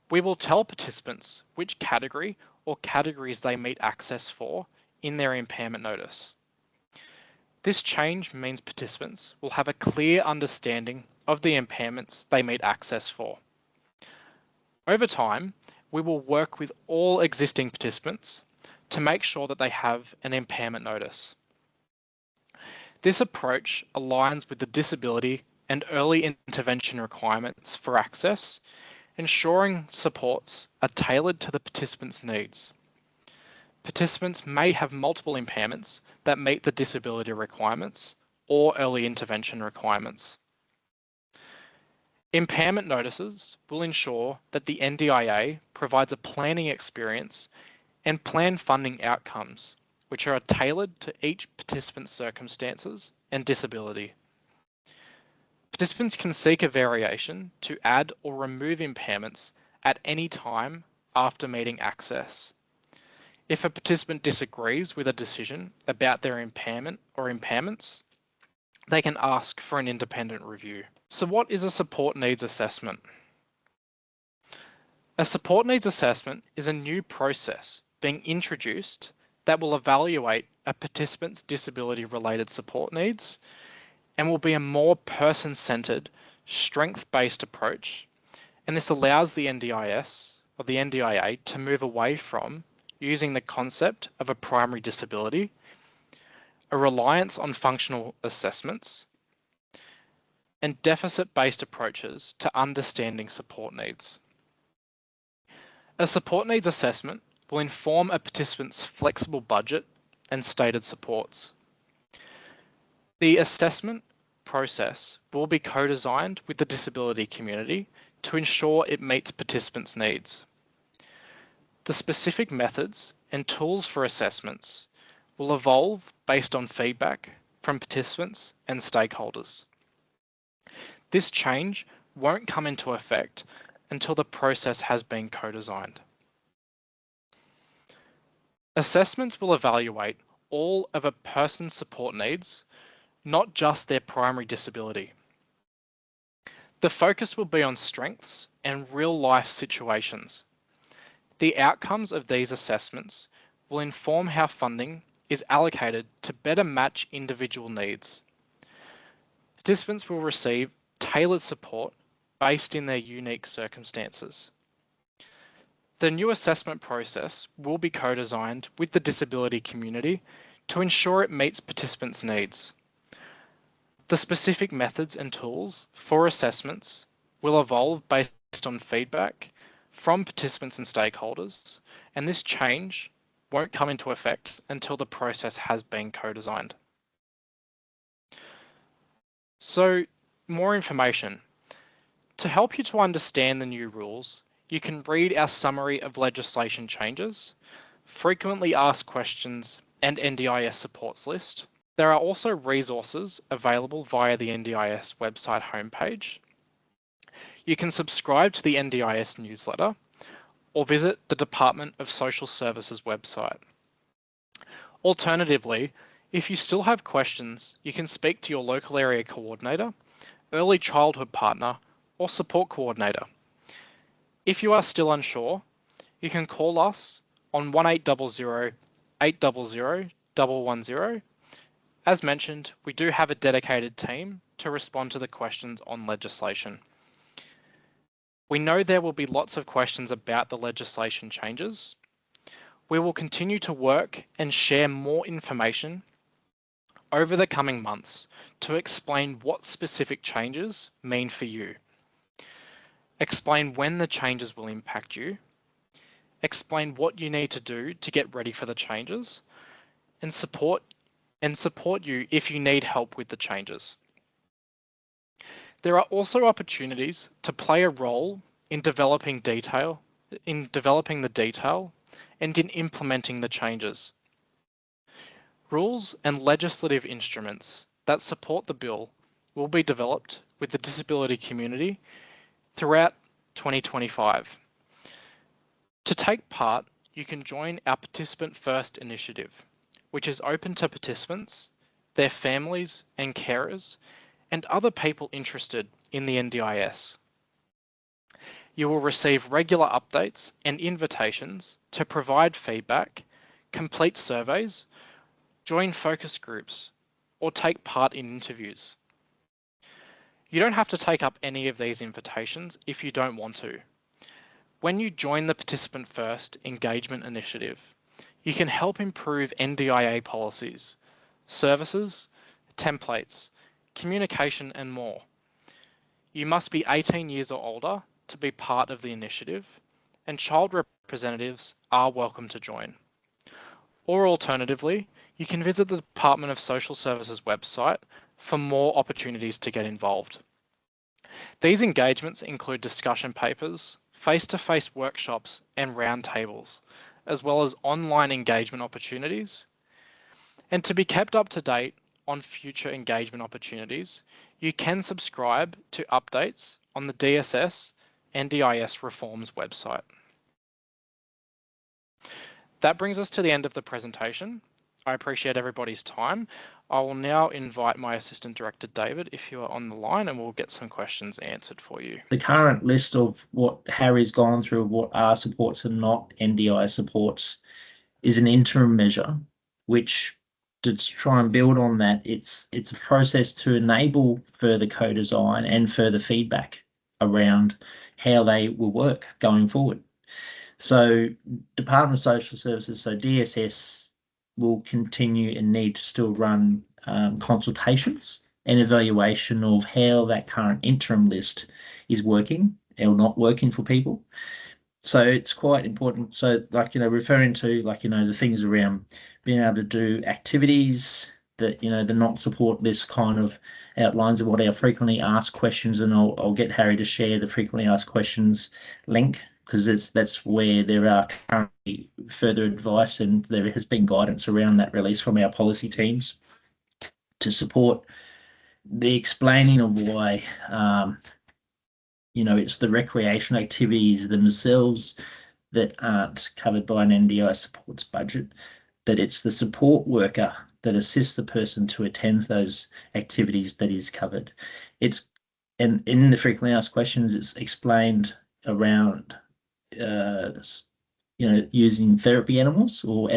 We will tell participants which category or categories they meet access for in their impairment notice. This change means participants will have a clear understanding of the impairments they meet access for. Over time, we will work with all existing participants to make sure that they have an impairment notice. This approach aligns with the disability and early intervention requirements for access, ensuring supports are tailored to the participant's needs. Participants may have multiple impairments that meet the disability requirements or early intervention requirements. Impairment notices will ensure that the NDIA provides a planning experience and plan funding outcomes, which are tailored to each participant's circumstances and disability. Participants can seek a variation to add or remove impairments at any time after meeting access. If a participant disagrees with a decision about their impairment or impairments, they can ask for an independent review. So what is a support needs assessment? A support needs assessment is a new process being introduced that will evaluate a participant's disability-related support needs and will be a more person-centered, strength-based approach. And this allows the NDIS or the NDIA to move away from using the concept of a primary disability, a reliance on functional assessments, and deficit-based approaches to understanding support needs. A support needs assessment will inform a participant's flexible budget and stated supports. The assessment process will be co-designed with the disability community to ensure it meets participants' needs. The specific methods and tools for assessments will evolve based on feedback from participants and stakeholders. This change won't come into effect until the process has been co-designed. Assessments will evaluate all of a person's support needs, not just their primary disability. The focus will be on strengths and real-life situations. The outcomes of these assessments will inform how funding is allocated to better match individual needs. Participants will receive tailored support based in their unique circumstances. The new assessment process will be co-designed with the disability community to ensure it meets participants' needs. The specific methods and tools for assessments will evolve based on feedback from participants and stakeholders, and this change won't come into effect until the process has been co-designed. So, more information. To help you to understand the new rules, you can read our summary of legislation changes, frequently asked questions, and NDIS supports list. There are also resources available via the NDIS website homepage. You can subscribe to the NDIS newsletter or visit the Department of Social Services website. Alternatively, if you still have questions, you can speak to your local area coordinator, early childhood partner, or support coordinator. If you are still unsure, you can call us on 1800 800 110. As mentioned, we do have a dedicated team to respond to the questions on legislation. We know there will be lots of questions about the legislation changes. We will continue to work and share more information over the coming months to explain what specific changes mean for you. Explain when the changes will impact you. Explain what you need to do to get ready for the changes, and support you if you need help with the changes. There are also opportunities to play a role in developing the detail and in implementing the changes. Rules and legislative instruments that support the bill will be developed with the disability community throughout 2025. To take part, you can join our Participant First initiative, which is open to participants, their families and carers, and other people interested in the NDIS. You will receive regular updates and invitations to provide feedback, complete surveys, join focus groups, or take part in interviews. You don't have to take up any of these invitations if you don't want to. When you join the Participant First engagement initiative, you can help improve NDIA policies, services, templates, communication, and more. You must be 18 years or older to be part of the initiative, and child representatives are welcome to join. Or alternatively, you can visit the Department of Social Services website for more opportunities to get involved. These engagements include discussion papers, face-to-face workshops and roundtables, as well as online engagement opportunities. And to be kept up to date on future engagement opportunities, you can subscribe to updates on the DSS NDIS Reforms website. That brings us to the end of the presentation. I appreciate everybody's time. I will now invite my Assistant Director, David, if you are on the line, and we'll get some questions answered for you. The current list of what Harry's gone through, what are supports and not NDIS supports, is an interim measure, which to try and build on that, it's a process to enable further co-design and further feedback around how they will work going forward. So Department of Social Services, so DSS, will continue and need to still run consultations and evaluation of how that current interim list is working or not working for people. So it's quite important. So referring to the things around being able to do activities that, the not support list kind of outlines of what our frequently asked questions, and I'll get Harry to share the frequently asked questions link, because that's where there are currently further advice, and there has been guidance around that release from our policy teams to support the explaining of why, it's the recreation activities themselves that aren't covered by an NDIS supports budget, that it's the support worker that assists the person to attend those activities that is covered. And in the frequently asked questions, it's explained around using therapy animals or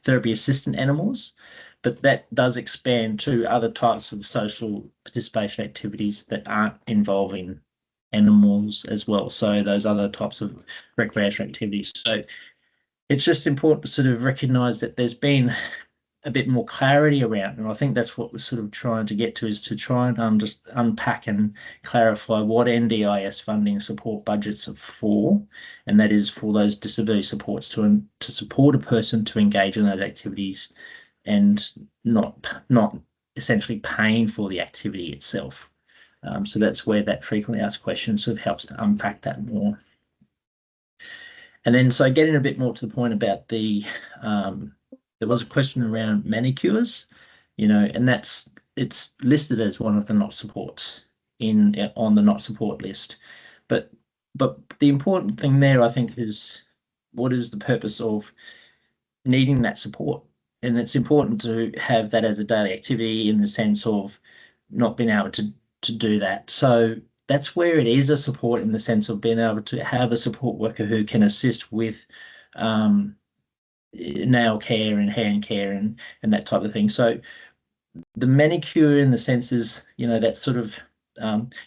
therapy assistant animals, but that does expand to other types of social participation activities that aren't involving animals as well. So those other types of recreation activities. So it's just important to sort of recognise that there's been a bit more clarity around, and I think that's what we're sort of trying to get to, is to try and just unpack and clarify what NDIS funding support budgets are for, and that is for those disability supports to support a person to engage in those activities, and not essentially paying for the activity itself. So that's where that frequently asked question sort of helps to unpack that more. And then, so getting a bit more to the point about the there was a question around manicures, and it's listed as one of the not supports on the not support list. But the important thing there, I think, is what is the purpose of needing that support? And it's important to have that as a daily activity, in the sense of not being able to do that. So that's where it is a support, in the sense of being able to have a support worker who can assist with nail care and hand care and that type of thing. So the manicure, in the sense, is that sort of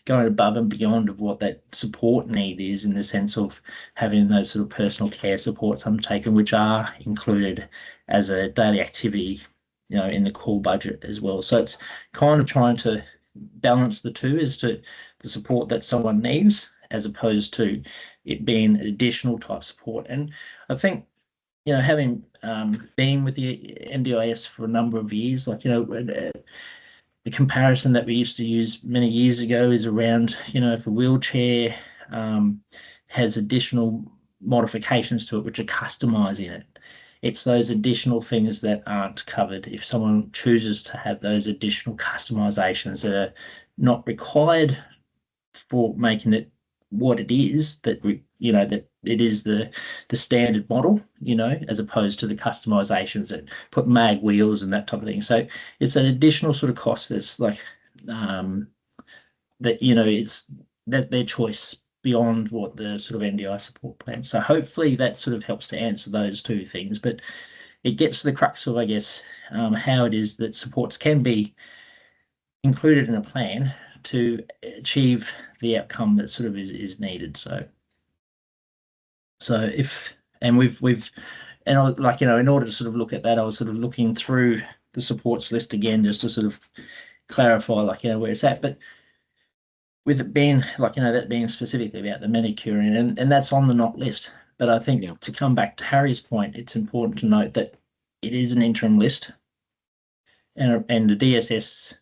going above and beyond of what that support need is, in the sense of having those sort of personal care supports undertaken, which are included as a daily activity, in the core budget as well. So it's kind of trying to balance the two, as to the support that someone needs, as opposed to it being additional type support. And I think, having been with the NDIS for a number of years, the comparison that we used to use many years ago is around, if a wheelchair has additional modifications to it, which are customizing it, it's those additional things that aren't covered. If someone chooses to have those additional customizations that are not required for making it what it is, that that it is the standard model, as opposed to the customizations that put mag wheels and that type of thing. So it's an additional sort of cost that's like that, it's that their choice beyond what the sort of NDI support plan. So hopefully that sort of helps to answer those two things, but it gets to the crux of, I guess, how it is that supports can be included in a plan to achieve the outcome that sort of is needed. So in order to sort of look at that, I was sort of looking through the supports list again, just to sort of clarify, where it's at. But with it being that being specifically about the manicuring, and that's on the not list. But I think to come back to Harry's point, it's important to note that it is an interim list, and the DSS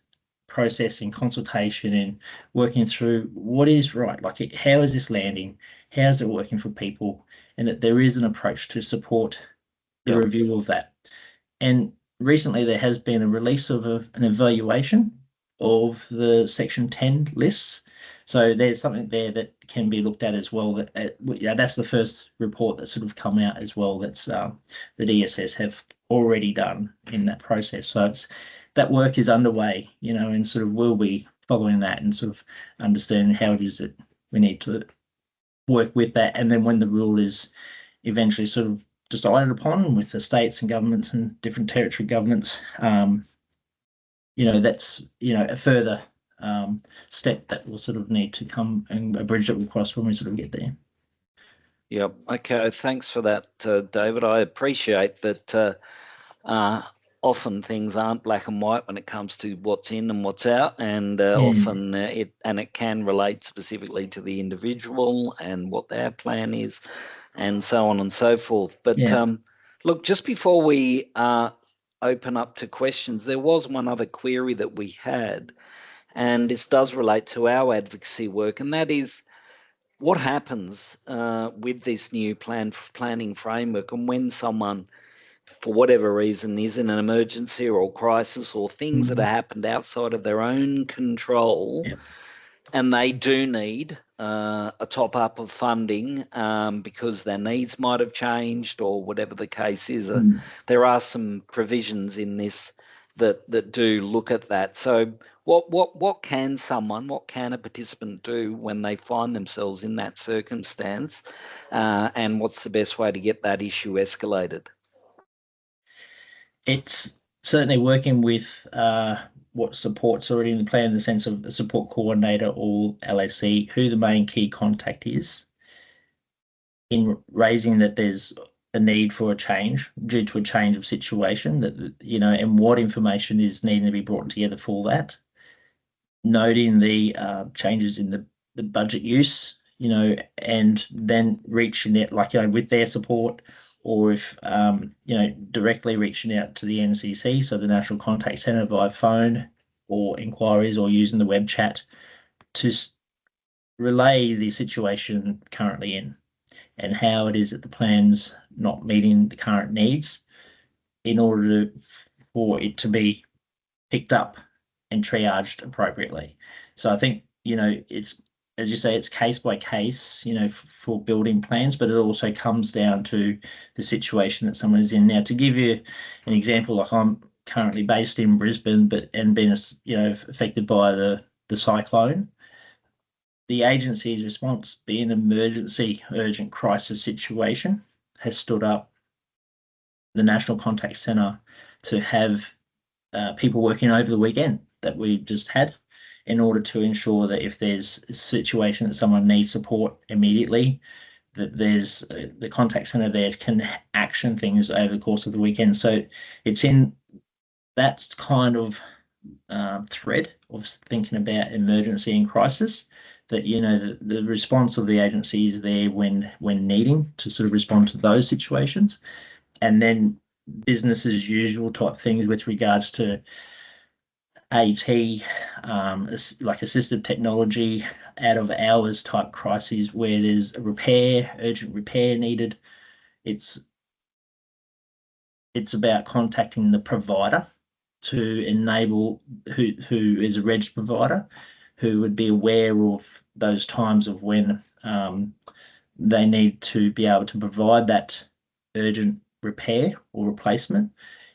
process and consultation and working through what is right, how is this landing, how is it working for people, and that there is an approach to support the review of that. And recently there has been a release of an evaluation of the Section 10 lists, So there's something there that can be looked at as well. That's the first report that's sort of come out as well. That's that ESS have already done in that process. So that work is underway, and sort of we'll be following that and sort of understanding how it is that we need to work with that. And then when the rule is eventually sort of decided upon with the states and governments and different territory governments, that's a further step that will sort of need to come, and a bridge that we cross when we sort of get there. Yep. Okay. Thanks for that, David. I appreciate that. Often things aren't black and white when it comes to what's in and what's out, and often it can relate specifically to the individual and what their plan is, and so on and so forth. But look, just before we open up to questions, there was one other query that we had, and this does relate to our advocacy work, and that is what happens with this new planning framework, and when someone, for whatever reason, is in an emergency or crisis or things that have happened outside of their own control, and they do need a top up of funding because their needs might have changed or whatever the case is. There are some provisions in this that do look at that. So what can a participant do when they find themselves in that circumstance, and what's the best way to get that issue escalated? It's certainly working with what support's already in the plan, in the sense of a support coordinator or LAC, who the main key contact is, in raising that there's a need for a change due to a change of situation, that and what information is needing to be brought together for that, noting the changes in the budget use, and then reaching it with their support, or if directly reaching out to the NCC, so the National Contact Centre, via phone or inquiries, or using the web chat to relay the situation currently in, and how it is that the plan's not meeting the current needs, in order for it to be picked up and triaged appropriately. So I think, it's, as you say, it's case by case, for building plans, but it also comes down to the situation that someone is in. Now, to give you an example, like I'm currently based in Brisbane, and been, affected by the cyclone. The agency's response, being an emergency, urgent crisis situation, has stood up the National Contact Centre to have people working over the weekend that we just had, in order to ensure that if there's a situation that someone needs support immediately, that there's the contact centre there can action things over the course of the weekend. So it's in that kind of thread of thinking about emergency and crisis, that the response of the agency is there when needing to sort of respond to those situations, and then business as usual type things with regards to AT, like assistive technology, out of hours type crises where there's a urgent repair needed. It's about contacting the provider to enable, who is a registered provider, who would be aware of those times of when they need to be able to provide that urgent repair or replacement,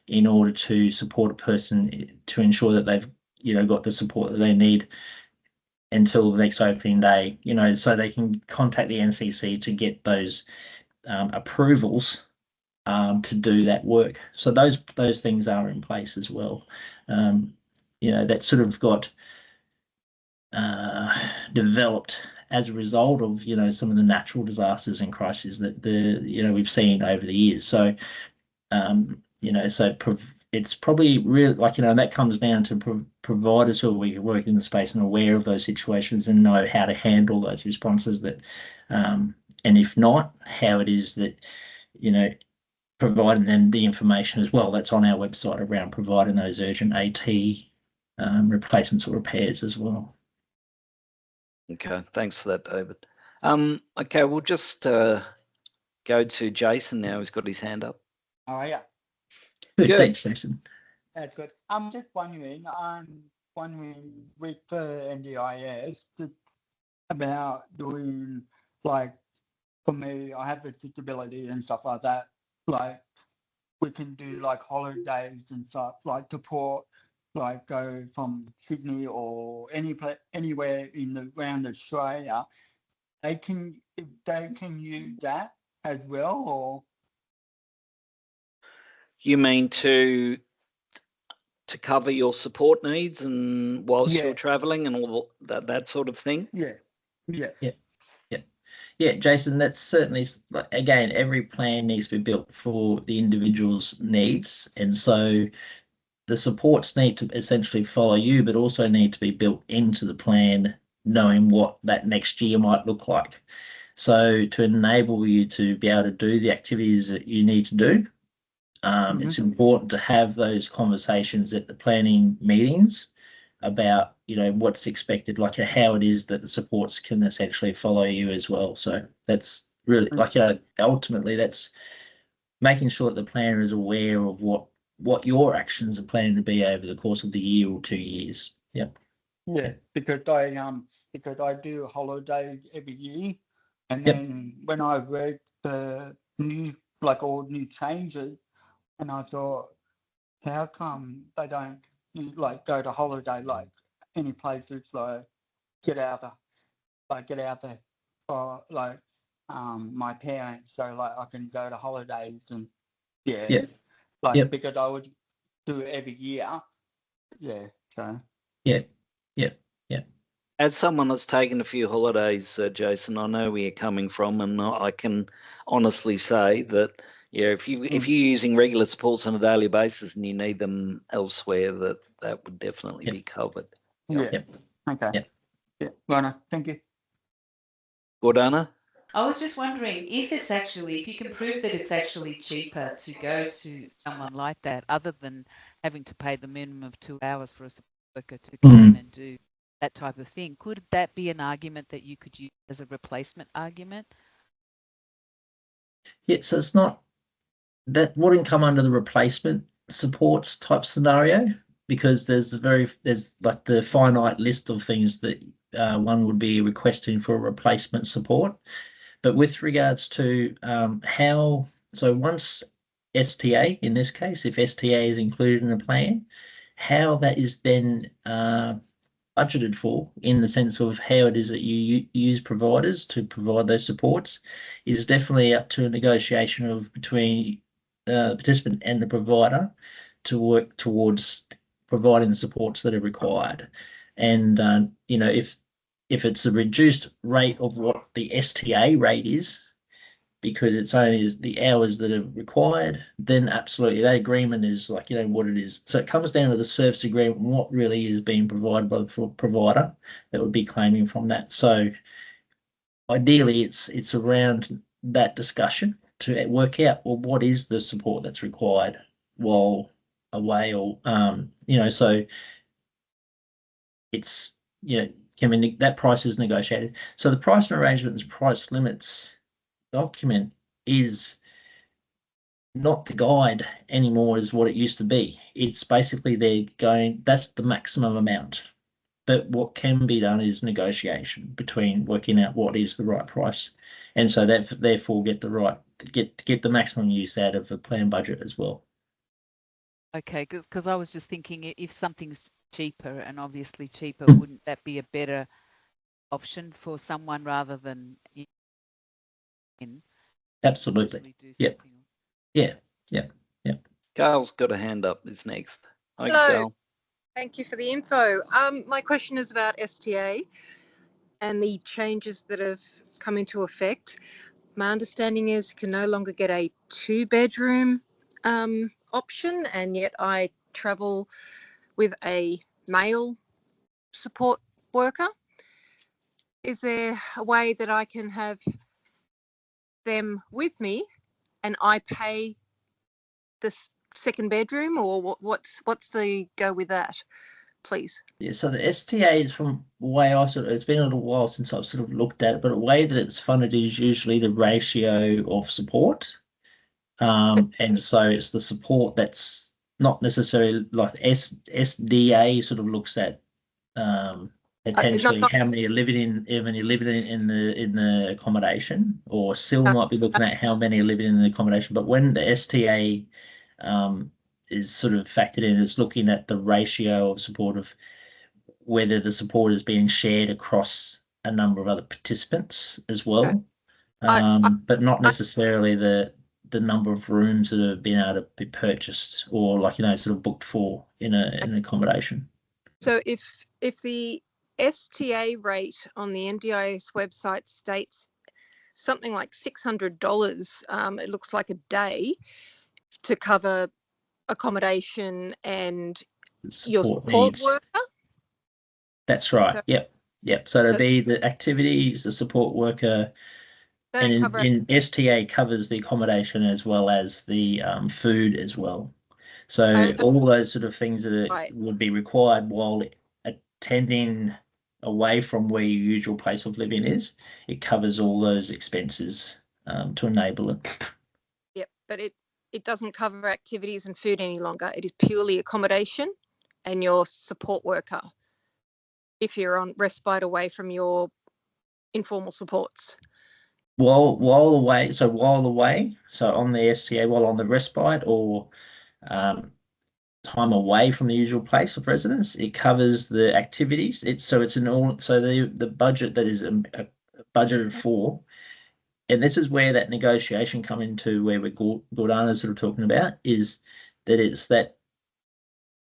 in order to support a person, to ensure that they've got the support that they need until the next opening day, so they can contact the NCC to get those approvals to do that work. So those things are in place as well. That sort of got developed as a result of some of the natural disasters and crises that we've seen over the years. So it's probably really that comes down to providers who are working in the space and aware of those situations and know how to handle those responses, that and if not, how it is that providing them the information as well that's on our website around providing those urgent AT replacements or repairs as well. Okay, thanks for that, David. Okay, we'll just go to Jason now. He's got his hand up. Oh, yeah. Good. Thanks, Jason. That's good. I'm just wondering with the NDIS, about doing, like, for me, I have a disability and stuff like that. Like, we can do like holidays and stuff, like to Port, like go from Sydney or anywhere around Australia. If they can use that as well, or You mean to cover your support needs and whilst Yeah. you're travelling and all that sort of thing? yeah. Yeah, Jason, that's certainly, again, every plan needs to be built for the individual's needs. And so the supports need to essentially follow you, but also need to be built into the plan, knowing what that next year might look like. So to enable you to be able to do the activities that you need to do, it's important to have those conversations at the planning meetings about, what's expected, like how it is that the supports can essentially follow you as well. So that's really ultimately that's making sure that the planner is aware of what your actions are planning to be over the course of the year or 2 years. Yeah, because I do holidays every year, and then when I read the all new changes, and I thought, how come they don't go to holiday like any places get out there for my parents, so I can go to holidays and because I would do it every year. So As someone that's taken a few holidays, Jason, I know where you're coming from, and I can honestly say that if you're using regular supports on a daily basis and you need them elsewhere, that would definitely be covered. Okay. Yeah. Lana, thank you. Gordana? I was just wondering if you can prove that it's actually cheaper to go to someone like that, other than having to pay the minimum of 2 hours for a support worker to come in and do that type of thing. Could that be an argument that you could use as a replacement argument? Yeah, so it's not, that wouldn't come under the replacement supports type scenario, because there's like the finite list of things that one would be requesting for a replacement support. But with regards to so once STA, in this case, if STA is included in a plan, how that is then budgeted for, in the sense of how it is that you use providers to provide those supports, is definitely up to a negotiation between the participant and the provider to work towards providing the supports that are required. And if it's a reduced rate of what the STA rate is, because it's only the hours that are required, then absolutely that agreement is what it is. So it comes down to the service agreement, what really is being provided by the provider that would be claiming from that. So ideally it's around that discussion to work out, well, what is the support that's required while away, or so it's that price is negotiated. So the price and arrangements, price limits document is not the guide anymore as what it used to be. It's basically that's the maximum amount. But what can be done is negotiation between working out what is the right price, and so that therefore get the maximum use out of the plan budget as well. Okay, because I was just thinking, if something's cheaper, and obviously cheaper, wouldn't that be a better option for someone rather than Absolutely. Yep. Carl's got a hand up. Is next. Hi, Hello. Carl. Thank you for the info. My question is about STA and the changes that have come into effect. My understanding is you can no longer get a 2-bedroom option, and yet I travel with a male support worker. Is there a way that I can have them with me and I pay the second bedroom, or what's the go with that, please? Yeah, so the STA is, from the way it's been a little while since I've sort of looked at it, but the way that it's funded is usually the ratio of support. And so it's the support that's not necessarily like SDA sort of looks at potentially how many are living in the accommodation, or still might be looking at how many are living in the accommodation. But when the STA is sort of factored in, it's looking at the ratio of support of whether the support is being shared across a number of other participants as well, but not necessarily the number of rooms that have been able to be purchased or sort of booked for in an accommodation. So if the STA rate on the NDIS website states something like $600, it looks like a day, to cover accommodation and your support worker. That's right. So, yep. So it'll be the activities, the support worker, and in STA covers the accommodation as well as the food as well. So all those sort of things that would be required while attending away from where your usual place of living is, it covers all those expenses to enable it. Yep, but it doesn't cover activities and food any longer. It is purely accommodation and your support worker if you're on respite away from your informal supports. While away, so on the STA, while on the respite or time away from the usual place of residence, it covers the activities. The budget that is budgeted for, and this is where that negotiation come into, where Gordana is sort of talking about, is that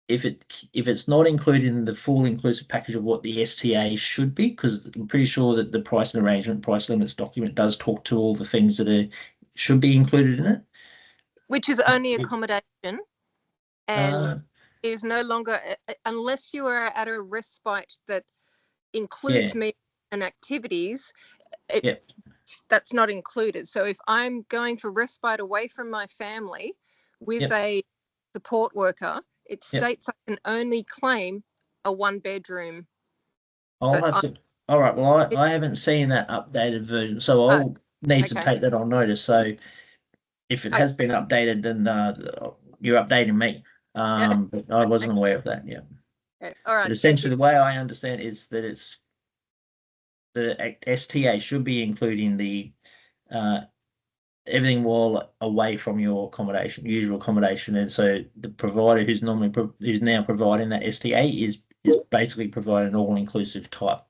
if it's not included in the full inclusive package of what the STA should be, because I'm pretty sure that the price limits document does talk to all the things that should be included in it, which is only accommodation, and is no longer, unless you are at a respite that includes meals and activities, that's not included. So if I'm going for respite away from my family with a support worker, it states I can only claim a 1-bedroom. All right. Well, I haven't seen that updated version, so I'll need to take that on notice. So if it has been updated, then you're updating me. But I wasn't aware of that. Yeah. Okay. All right. But essentially, the way I understand is that it's the STA should be including the everything while away from your usual accommodation, and so the provider who's now providing that STA is basically providing an all-inclusive type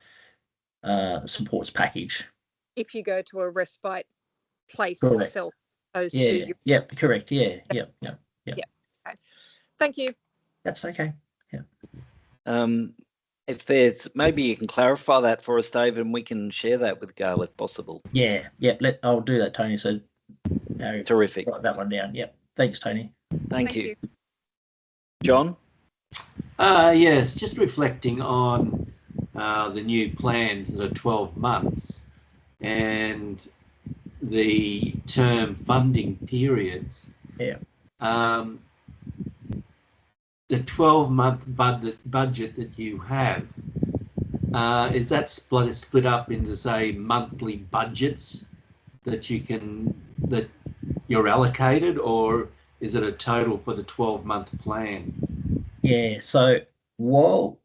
supports package. If you go to a respite place itself, opposed to correct. Yeah. Okay. Thank you. That's okay. Yeah. If there's, maybe you can clarify that for us, David, and we can share that with Gail if possible. Yeah. I'll do that, Tony. So terrific. Write that one down. Yep. Thanks, Tony. Thank you. John? Yes, just reflecting on the new plans that are 12 months and the term funding periods. Yeah. The 12-month budget that you have, is that split up into, say, monthly budgets that you're allocated, or is it a total for the 12-month plan? Yeah, so while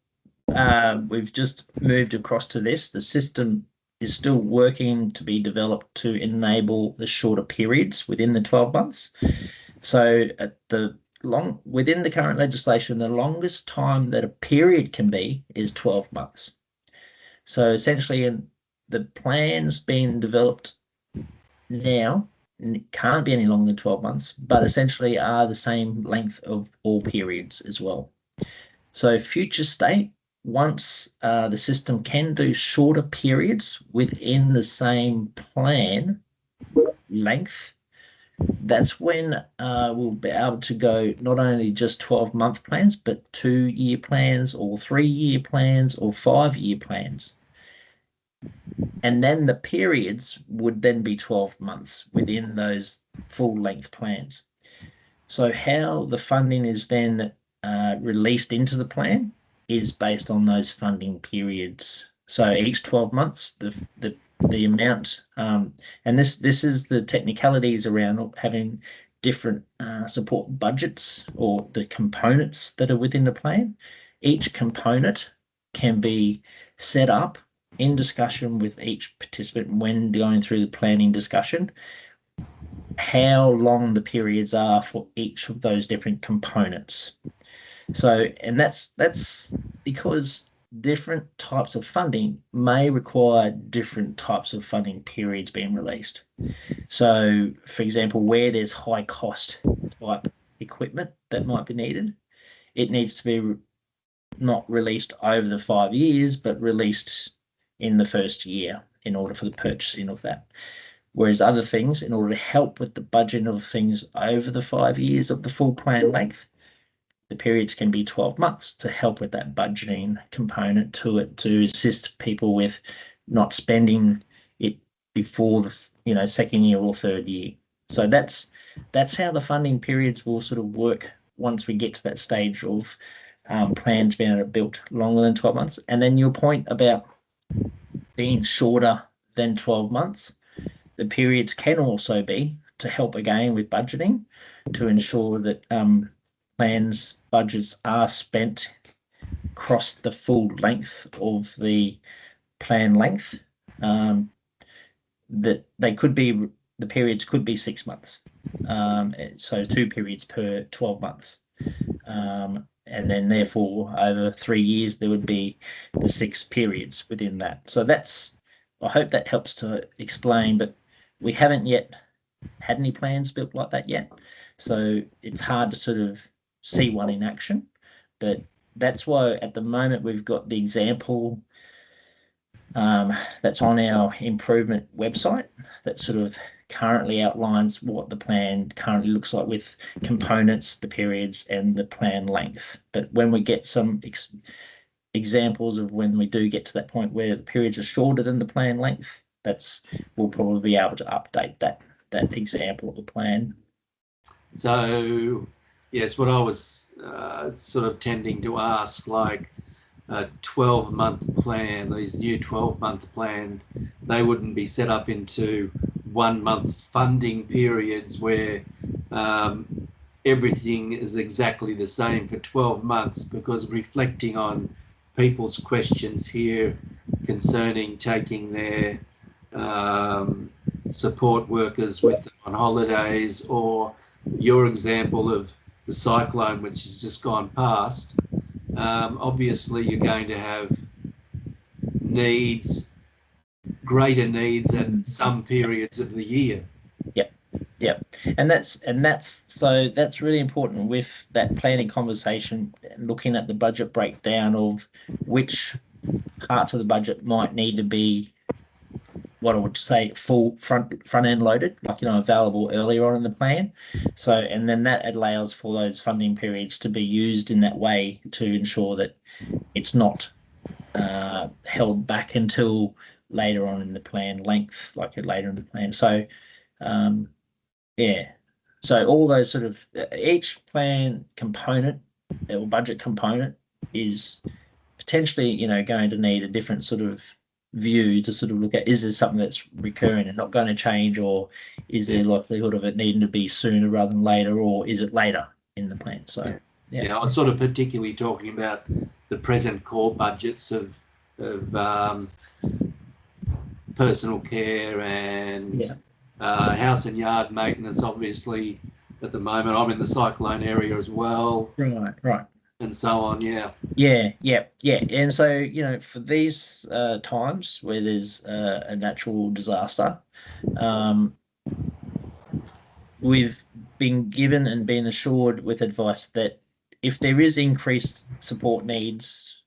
we've just moved across to this, the system is still working to be developed to enable the shorter periods within the 12 months. So within the current legislation, the longest time that a period can be is 12 months. So essentially, the plans being developed now can't be any longer than 12 months, but essentially are the same length of all periods as well. So future state, once the system can do shorter periods within the same plan length, that's when we'll be able to go not only just 12-month plans, but 2-year plans or 3-year plans or 5-year plans. And then the periods would then be 12 months within those full-length plans. So how the funding is then released into the plan is based on those funding periods. So each 12 months, the amount, and this is the technicalities around having different support budgets or the components that are within the plan. Each component can be set up in discussion with each participant when going through the planning discussion, how long the periods are for each of those different components. So, and that's because different types of funding may require different types of funding periods being released. So, for example, where there's high cost type equipment that might be needed, it needs to be not released over the 5 years, but released in the first year in order for the purchasing of that. Whereas other things, in order to help with the budgeting of things over the 5 years of the full plan length, the periods can be 12 months to help with that budgeting component to it, to assist people with not spending it before the second year or third year. So that's how the funding periods will sort of work once we get to that stage of plans being built longer than 12 months. And then your point about being shorter than 12 months, the periods can also be to help again with budgeting, to ensure that plans budgets are spent across the full length of the plan length. That they could be, the periods could be 6 months. So 2 periods per 12 months. And then therefore over 3 years, there would be the 6 periods within that. So I hope that helps to explain, but we haven't yet had any plans built like that yet. So it's hard to sort of see one in action, but that's why at the moment we've got the example that's on our improvement website that sort of currently outlines what the plan currently looks like with components, the periods, and the plan length. But when we get some examples of when we do get to that point where the periods are shorter than the plan length, we'll probably be able to update that example of the plan. So yes, what I was sort of tending to ask, like a 12-month plan, these new 12-month plan, they wouldn't be set up into 1-month funding periods where everything is exactly the same for 12 months, because reflecting on people's questions here concerning taking their support workers with them on holidays, or your example of the cyclone which has just gone past, obviously you're going to have greater needs at some periods of the year. Yep. And that's really important with that planning conversation, looking at the budget breakdown of which parts of the budget might need to be, what I would say, full front end loaded, like available earlier on in the plan. So, and then that allows for those funding periods to be used in that way to ensure that it's not held back until later on in the plan length, like later in the plan. So, so all those sort of, each plan component or budget component is potentially, going to need a different sort of view to sort of look at, is there something that's recurring and not going to change, or is there likelihood of it needing to be sooner rather than later, or is it later in the plan? So I was sort of particularly talking about the present core budgets of personal care and house and yard maintenance. Obviously at the moment I'm in the cyclone area as well, right and so on. Yeah. And so, for these times where there's a natural disaster, we've been given and been assured with advice that if there is increased support needs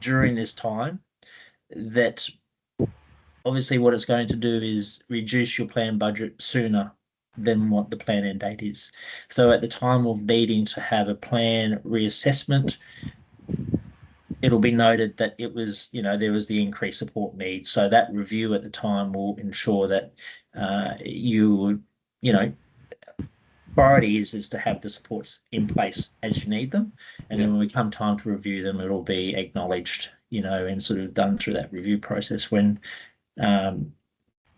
during this time, that obviously what it's going to do is reduce your plan budget sooner than what the plan end date is. So at the time of needing to have a plan reassessment, it'll be noted that it was, there was the increased support need. So that review at the time will ensure that priority is to have the supports in place as you need them. And then when we come time to review them, it'll be acknowledged, and sort of done through that review process when,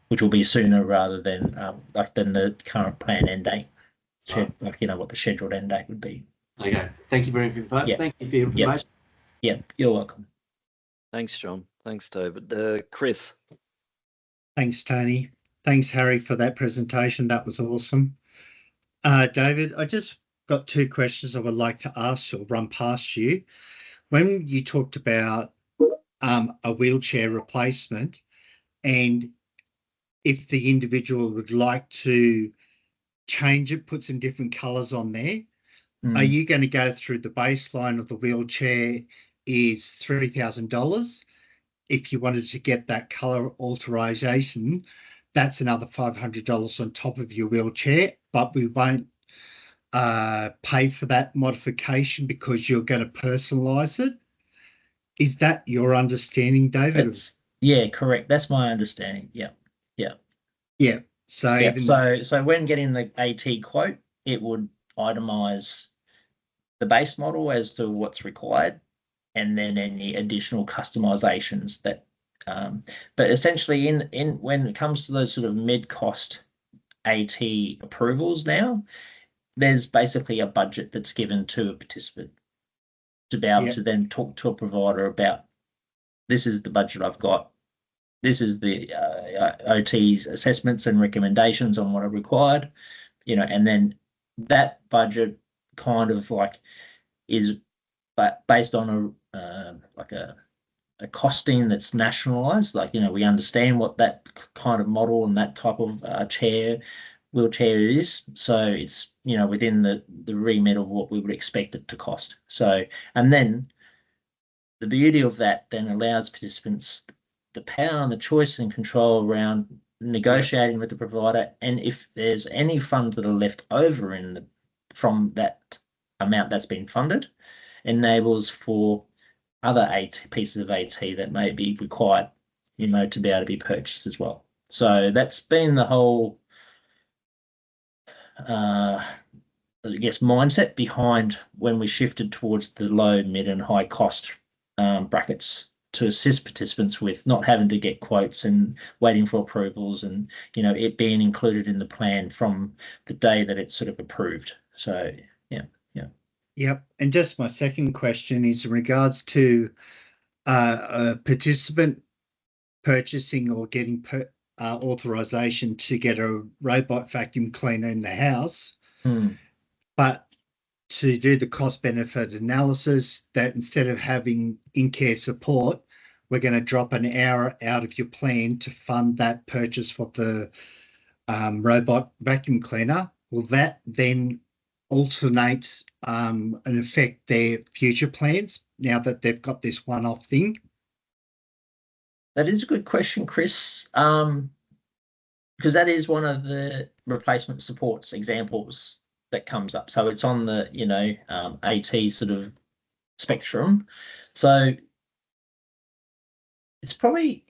which will be sooner rather than than the current plan end date, what the scheduled end date would be. Okay, thank you very much. Thank you for your information. You're welcome. Thanks, John. Thanks, David. Chris. Thanks, Tony. Thanks, Harry, for that presentation. That was awesome. David, I just got two questions I would like to ask or run past you. When you talked about a wheelchair replacement, and if the individual would like to change it, put some different colours on there, are you going to go through the baseline of the wheelchair is $3,000? If you wanted to get that colour alteration, that's another $500 on top of your wheelchair, but we won't pay for that modification because you're going to personalise it. Is that your understanding, David? Yeah, correct. That's my understanding. Yeah. So so when getting the AT quote, it would itemise the base model as to what's required, and then any additional customizations that. But essentially, in when it comes to those sort of mid-cost AT approvals now, there's basically a budget that's given to a participant to be able to then talk to a provider about, this is the budget I've got, this is the OT's assessments and recommendations on what are required, and then that budget kind of like is based on a costing that's nationalised. Like, we understand what that kind of model and that type of wheelchair is. So it's, within the remit of what we would expect it to cost. So, and then the beauty of that then allows participants the power and the choice and control around negotiating with the provider. And if there's any funds that are left over from that amount that's been funded, enables for other pieces of AT that may be required, to be able to be purchased as well. So that's been the whole, mindset behind when we shifted towards the low, mid, and high cost brackets to assist participants with not having to get quotes and waiting for approvals, and it being included in the plan from the day that it's sort of approved. So Yep. And just my second question is in regards to a participant purchasing or getting authorization to get a robot vacuum cleaner in the house, but to do the cost benefit analysis, that instead of having in-care support, we're going to drop an hour out of your plan to fund that purchase for the robot vacuum cleaner. Will that then alternate and affect their future plans now that they've got this one-off thing? That is a good question, Chris, because that is one of the replacement supports examples that comes up. So it's on the AT sort of spectrum. So it's probably,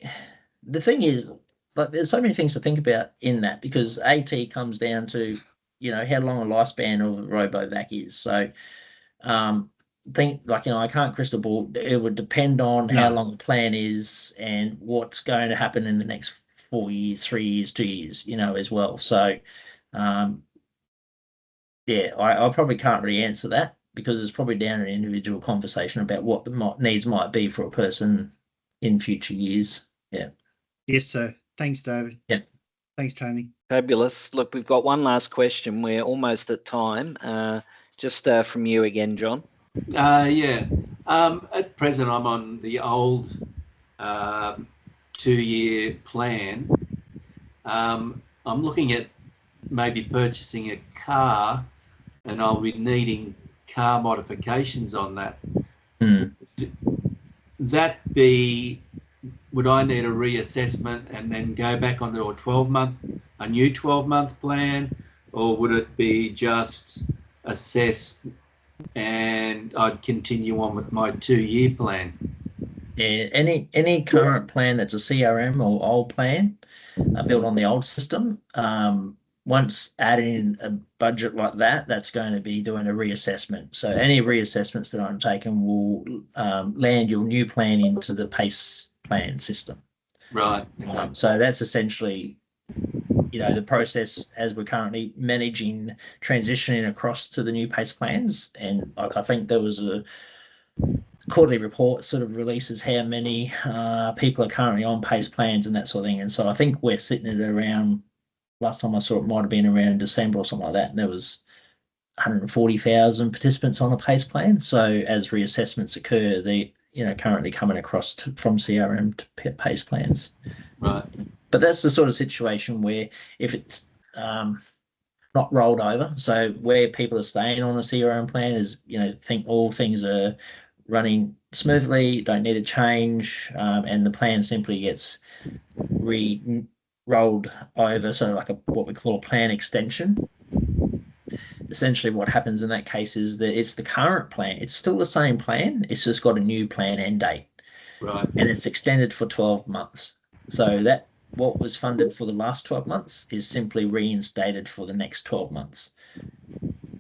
the thing is, like, there's so many things to think about in that, because AT comes down to how long a lifespan of a RoboVac is. So I can't crystal ball. It would depend on how long the plan is and what's going to happen in the next 4 years, 3 years, 2 years, as well. So I probably can't really answer that, because it's probably down to an individual conversation about what the needs might be for a person in future years. Yeah. Yes, sir. Thanks, David. Yeah. Thanks, Tony. Fabulous. Look, we've got one last question. We're almost at time. Just from you again, John. At present, I'm on the old 2-year plan. I'm looking at maybe purchasing a car, and I'll be needing car modifications on that. Would I need a reassessment and then go back onto a new 12-month plan, or would it be just assessed and I'd continue on with my 2-year plan? Yeah, any current plan that's a CRM or old plan built on the old system, once adding a budget like that, that's going to be doing a reassessment. So any reassessments that I'm taking will land your new plan into the PACE plan system. Right. So that's essentially, the process as we're currently managing transitioning across to the new PACE plans. And I think there was quarterly report sort of releases how many people are currently on PACE plans and that sort of thing. And so I think we're sitting at around, last time I saw it might have been around December or something like that, and there was 140,000 participants on a PACE plan. So as reassessments occur, they currently coming across from CRM to PACE plans. Right. But that's the sort of situation where if it's not rolled over, so where people are staying on a CRM plan is, think all things are running smoothly, don't need a change, and the plan simply gets rolled over, so like what we call a plan extension. Essentially what happens in that case is that it's the current plan, it's still the same plan, it's just got a new plan end date. Right. And it's extended for 12 months. So that what was funded for the last 12 months is simply reinstated for the next 12 months.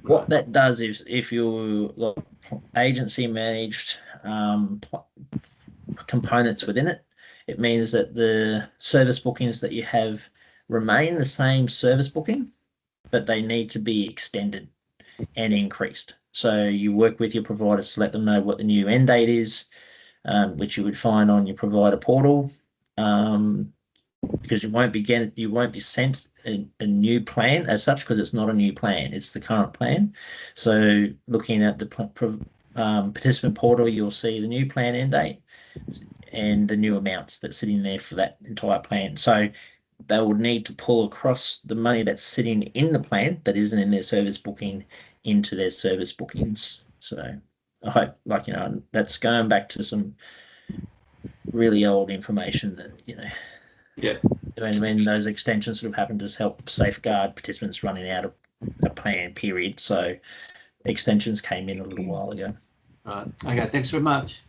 What that does is, if you've got agency managed components within it, it means that the service bookings that you have remain the same service booking, but they need to be extended and increased. So you work with your providers to let them know what the new end date is, which you would find on your provider portal, because you won't be sent a new plan as such, because it's not a new plan, it's the current plan. So looking at the participant portal, you'll see the new plan end date and the new amounts that's sitting there for that entire plan. So they would need to pull across the money that's sitting in the plan that isn't in their service booking into their service bookings. So I hope, that's going back to some really old information that, Yeah. when those extensions sort of happen to help safeguard participants running out of a plan period. So extensions came in a little while ago. Right. Okay, thanks very much.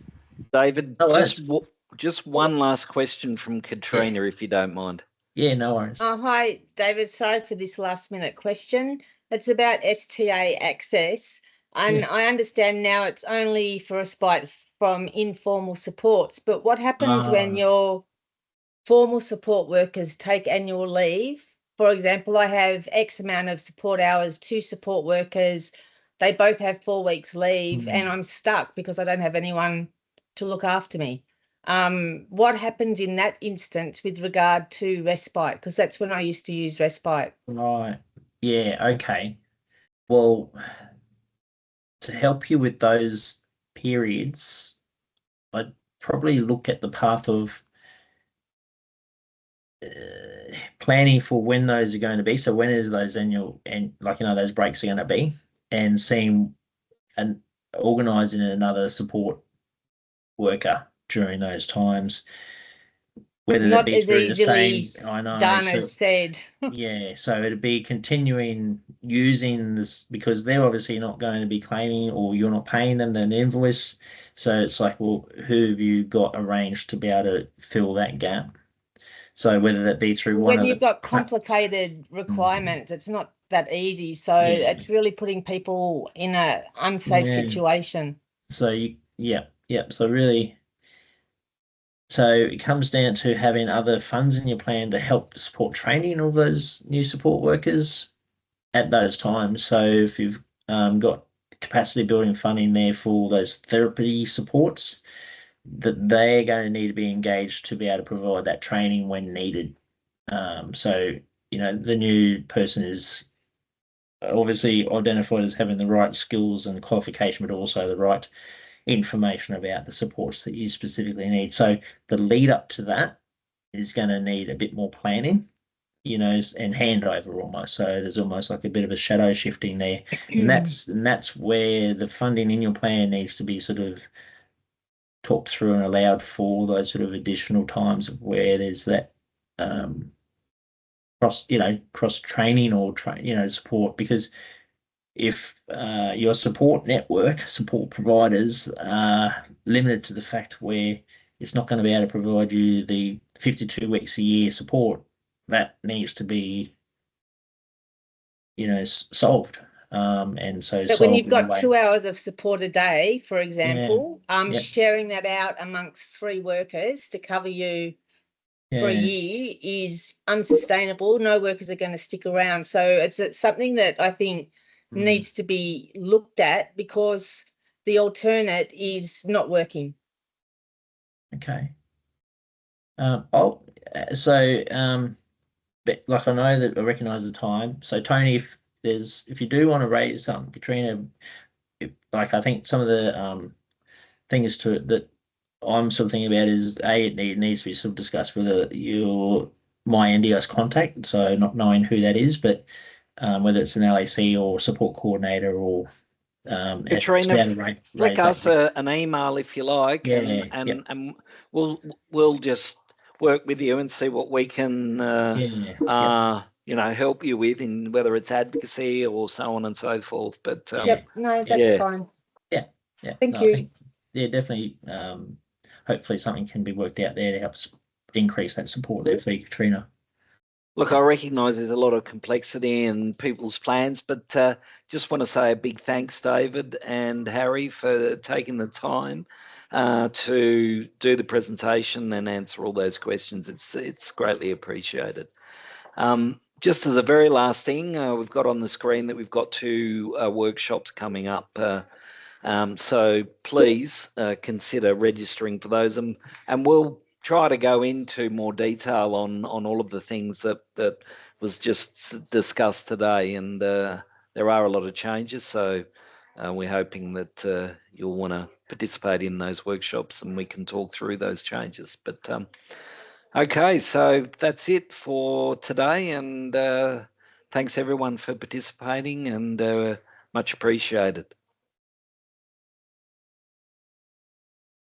David, No just one last question from Katrina, if you don't mind. Yeah, no worries. Hi, David. Sorry for this last minute question. It's about STA access. And Yeah. I understand now it's only for respite from informal supports. But what happens when your formal support workers take annual leave? For example, I have X amount of support hours, 2 support workers. They both have 4 weeks leave and I'm stuck because I don't have anyone to look after me. What happens in that instance with regard to respite? Because that's when I used to use respite. Right. Yeah, okay. Well, to help you with those periods, I'd probably look at the path of planning for when those are going to be. So when is those annual and those breaks are going to be, and seeing and organising another support worker during those times, whether Not that be as through the easily same. I know. done So, as said. yeah, so it'd be continuing using this, because they're obviously not going to be claiming, or you're not paying them an invoice. So it's like, well, who have you got arranged to be able to fill that gap? So whether that be through one When of you've got complicated requirements, it's not that easy. So it's really putting people in an unsafe situation. So so really, so it comes down to having other funds in your plan to help support training of those new support workers at those times. So if you've got capacity building funding there for those therapy supports, that they're going to need to be engaged to be able to provide that training when needed. So the new person is obviously identified as having the right skills and qualification, but also the right information about the supports that you specifically need. So the lead up to that is going to need a bit more planning, and handover almost. So there's almost like a bit of a shadow shifting there, and that's where the funding in your plan needs to be sort of talked through and allowed for those sort of additional times of where there's that cross training or support. Because if your support providers are limited to the fact where it's not going to be able to provide you the 52 weeks a year support, that needs to be solved. And so but when you've got 2 hours of support a day, for example, sharing that out amongst 3 workers to cover you for a year is unsustainable. No workers are going to stick around. So it's something that I think needs to be looked at, because the alternate is not working. Okay. But like I know that I recognise the time. So Tony, if you do want to raise something, Katrina, like I think some of the things to it that I'm sort of thinking about is it needs to be sort of discussed with your my NDIS contact. So not knowing who that is, but whether it's an LAC or support coordinator or Katrina, flick us an email if you like, and we'll just work with you and see what we can help you with, in whether it's advocacy or so on and so forth. But that's fine. Thank you. Definitely. Hopefully something can be worked out there to help increase that support there for you, Katrina. Look, I recognise there's a lot of complexity in people's plans, but just want to say a big thanks, David and Harry, for taking the time to do the presentation and answer all those questions. It's greatly appreciated. Just as a very last thing, we've got on the screen that we've got 2 workshops coming up. So please consider registering for those, and we'll try to go into more detail on all of the things that was just discussed today, and there are a lot of changes, so we're hoping that you'll want to participate in those workshops and we can talk through those changes. But okay, so that's it for today, and thanks everyone for participating, and much appreciated.